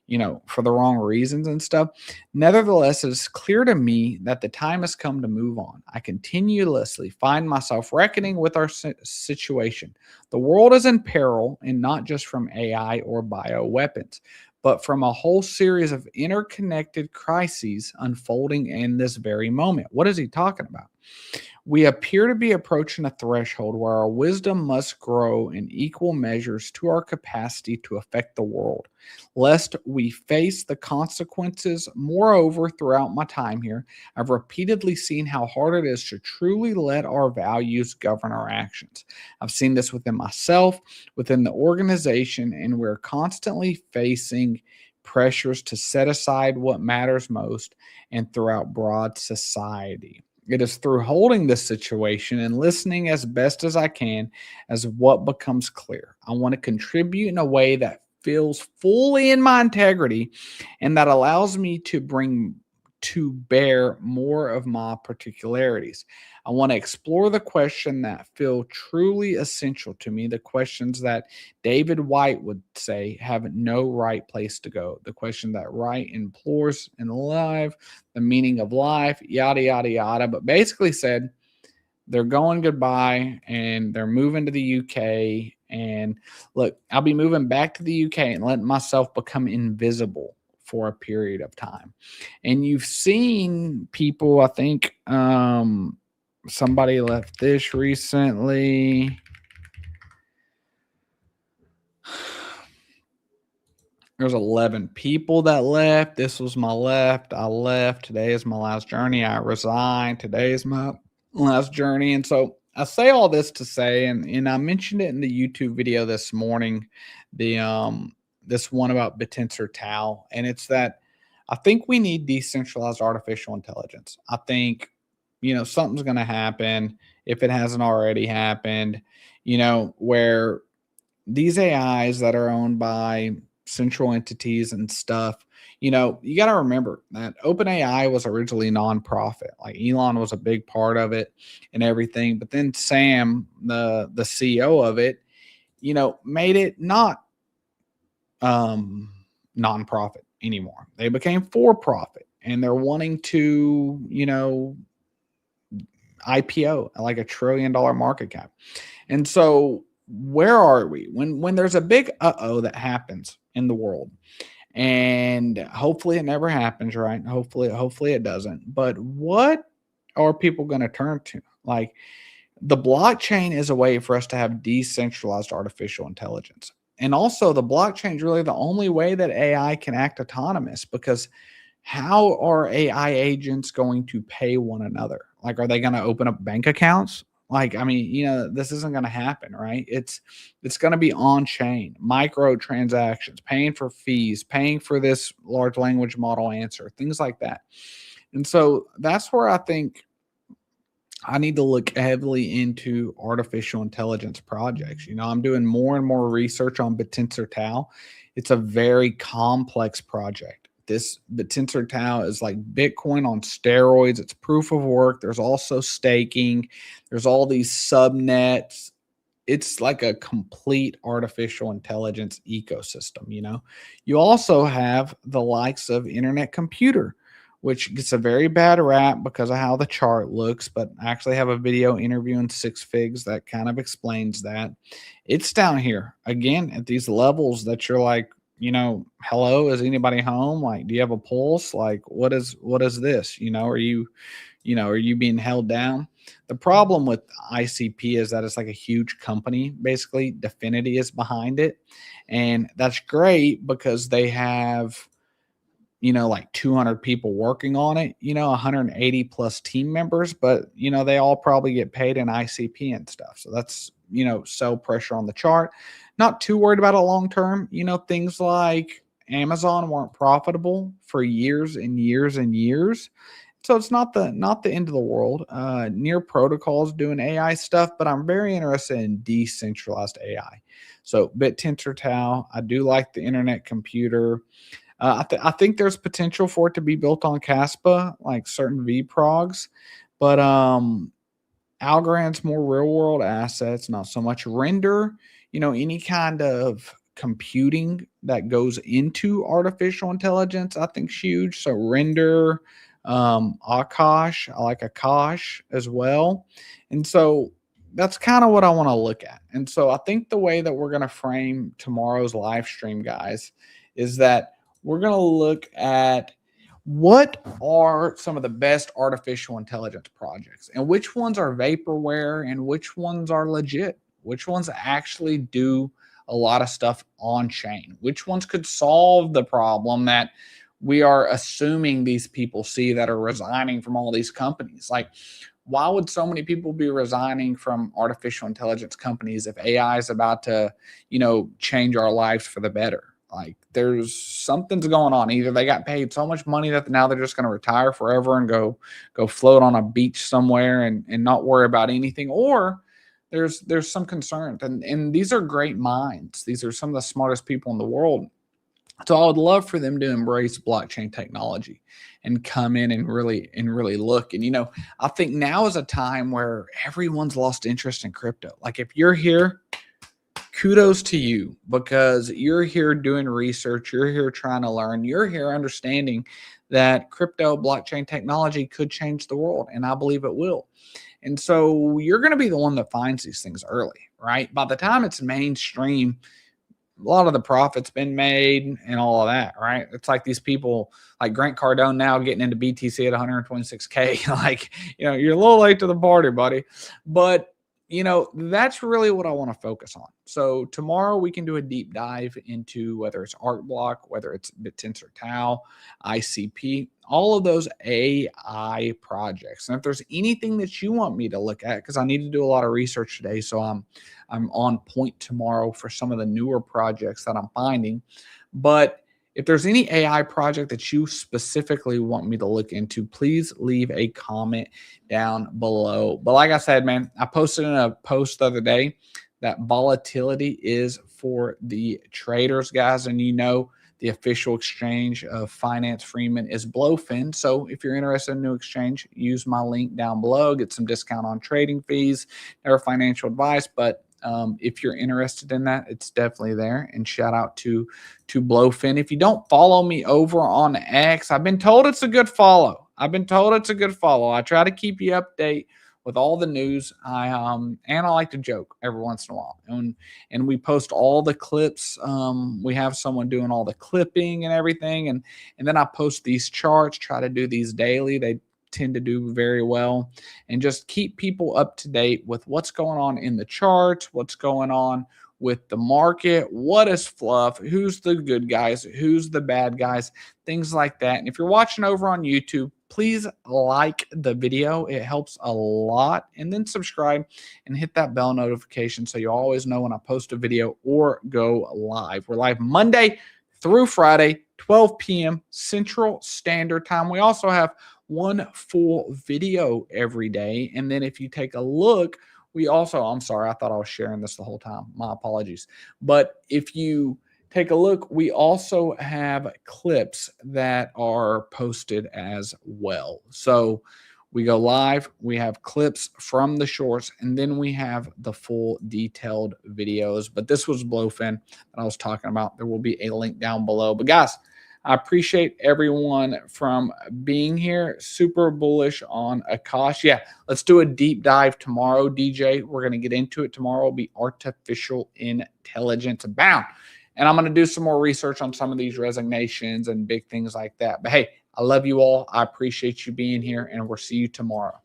you know, for the wrong reasons and stuff. Nevertheless, it is clear to me that the time has come to move on. I continuously find myself reckoning with our situation. The world is in peril, and not just from AI or bioweapons, but from a whole series of interconnected crises unfolding in this very moment. What is he talking about? We appear to be approaching a threshold where our wisdom must grow in equal measures to our capacity to affect the world, lest we face the consequences. Moreover, throughout my time here, I've repeatedly seen how hard it is to truly let our values govern our actions. I've seen this within myself, within the organization, and we're constantly facing pressures to set aside what matters most and throughout broad society. It is through holding this situation and listening as best as I can as what becomes clear. I want to contribute in a way that feels fully in my integrity and that allows me to bring to bear more of my particularities. I want to explore the question that feel truly essential to me, the questions that David White would say have no right place to go, the question that Wright implores in life, the meaning of life, yada, yada, yada. But basically said they're going goodbye and they're moving to the UK. And look, I'll be moving back to the UK and letting myself become invisible for a period of time. And you've seen people, I think somebody left this recently. There's 11 people that left. This was my left. I left. Today is my last journey. I resigned. Today is my last journey. And so I say all this to say, and I mentioned it in the YouTube video this morning, this one about Bitensor Tau, and it's that I think we need decentralized artificial intelligence. I think, you know, something's going to happen if it hasn't already happened, you know, where these AIs that are owned by central entities and stuff, you know, you got to remember that OpenAI was originally nonprofit. Like Elon was a big part of it and everything. But then Sam, the CEO of it, you know, made it not nonprofit anymore. They became for profit. and they're wanting to, you know, IPO like $1 trillion market cap. And so where are we when there's a big that happens in the world? And hopefully it never happens, right? Hopefully it doesn't. But what are people going to turn to? Like, the blockchain is a way for us to have decentralized artificial intelligence. And also the blockchain is really the only way that AI can act autonomous, because how are AI agents going to pay one another? Like, are they going to open up bank accounts? Like, I mean, you know, this isn't going to happen, right? It's going to be on chain, micro transactions, paying for fees, paying for this large language model answer, things like that. And so that's where I think I need to look heavily into artificial intelligence projects. You know, I'm doing more and more research on BitTensorTau. It's a very complex project. This BitTensorTau is like Bitcoin on steroids. It's proof of work. There's also staking. There's all these subnets. It's like a complete artificial intelligence ecosystem. You know, you also have the likes of Internet Computer, which gets a very bad rap because of how the chart looks, but I actually have a video interviewing Six Figs that kind of explains that. It's down here again at these levels that you're like, you know, hello, is anybody home? Like, do you have a pulse? Like, what is this? You know, are you being held down? The problem with ICP is that it's like a huge company. Basically, Definity is behind it. And that's great because they have, you know, like 200 people working on it, you know, 180 plus team members, but, you know, they all probably get paid in ICP and stuff. So that's, you know, sell pressure on the chart. Not too worried about it long term. You know, things like Amazon weren't profitable for years and years and years. So it's not the end of the world. Near Protocols doing AI stuff, but I'm very interested in decentralized AI. So BitTensorTau, I do like the Internet Computer. I think there's potential for it to be built on Kaspa, like certain vprogs, but Algorand's more real world assets, not so much Render. You know, any kind of computing that goes into artificial intelligence, I think is huge. So Render, Akash, I like Akash as well. And so that's kind of what I want to look at. And so I think the way that we're going to frame tomorrow's live stream, guys, is that we're going to look at what are some of the best artificial intelligence projects and which ones are vaporware and which ones are legit, which ones actually do a lot of stuff on chain, which ones could solve the problem that we are assuming these people see that are resigning from all these companies. Like, why would so many people be resigning from artificial intelligence companies if AI is about to, you know, change our lives for the better? Like, there's something's going on. Either they got paid so much money that now they're just going to retire forever and go float on a beach somewhere and not worry about anything, or there's some concerns. And these are great minds. These are some of the smartest people in the world. So I would love for them to embrace blockchain technology and come in and really look. And, you know, I think now is a time where everyone's lost interest in crypto. Like, if you're here, kudos to you, because you're here doing research, you're here trying to learn, you're here understanding that crypto blockchain technology could change the world, and I believe it will. And so you're going to be the one that finds these things early, right? By the time it's mainstream, a lot of the profit's been made and all of that, right? It's like these people like Grant Cardone now getting into BTC at 126K. Like, you know, you're a little late to the party, buddy. But, you know, that's really what I want to focus on. So tomorrow we can do a deep dive into whether it's ArcBlock, whether it's BitTensorTau, ICP, all of those AI projects. And if there's anything that you want me to look at, because I need to do a lot of research today, so I'm on point tomorrow for some of the newer projects that I'm finding. But if there's any AI project that you specifically want me to look into, please leave a comment down below. But like I said, man, I posted in a post the other day that volatility is for the traders, guys. And you know, the official exchange of Finance Freeman is Blofin. So if you're interested in a new exchange, use my link down below, get some discount on trading fees. Never financial advice, but If you're interested in that, it's definitely there. And shout out to Blofin. If you don't follow me over on X, I've been told it's a good follow. I try to keep you update with all the news. And I like to joke every once in a while. And we post all the clips. We have someone doing all the clipping and everything. And then I post these charts, try to do these daily. They tend to do very well, and just keep people up to date with what's going on in the charts, what's going on with the market, what is fluff, who's the good guys, who's the bad guys, things like that. And if you're watching over on YouTube, please like the video. It helps a lot. And then subscribe and hit that bell notification so you always know when I post a video or go live. We're live Monday through Friday, 12 p.m. Central Standard Time. We also have one full video every day. And then if you take a look, we also, I'm sorry, I thought I was sharing this the whole time. My apologies. But if you take a look, we also have clips that are posted as well. So we go live, we have clips from the shorts, and then we have the full detailed videos. But this was Blofin that I was talking about. There will be a link down below. But guys, I appreciate everyone from being here. Super bullish on Akash. Yeah, let's do a deep dive tomorrow, DJ. We're going to get into it tomorrow. It'll be artificial intelligence bound. And I'm going to do some more research on some of these resignations and big things like that. But hey, I love you all. I appreciate you being here, and we'll see you tomorrow.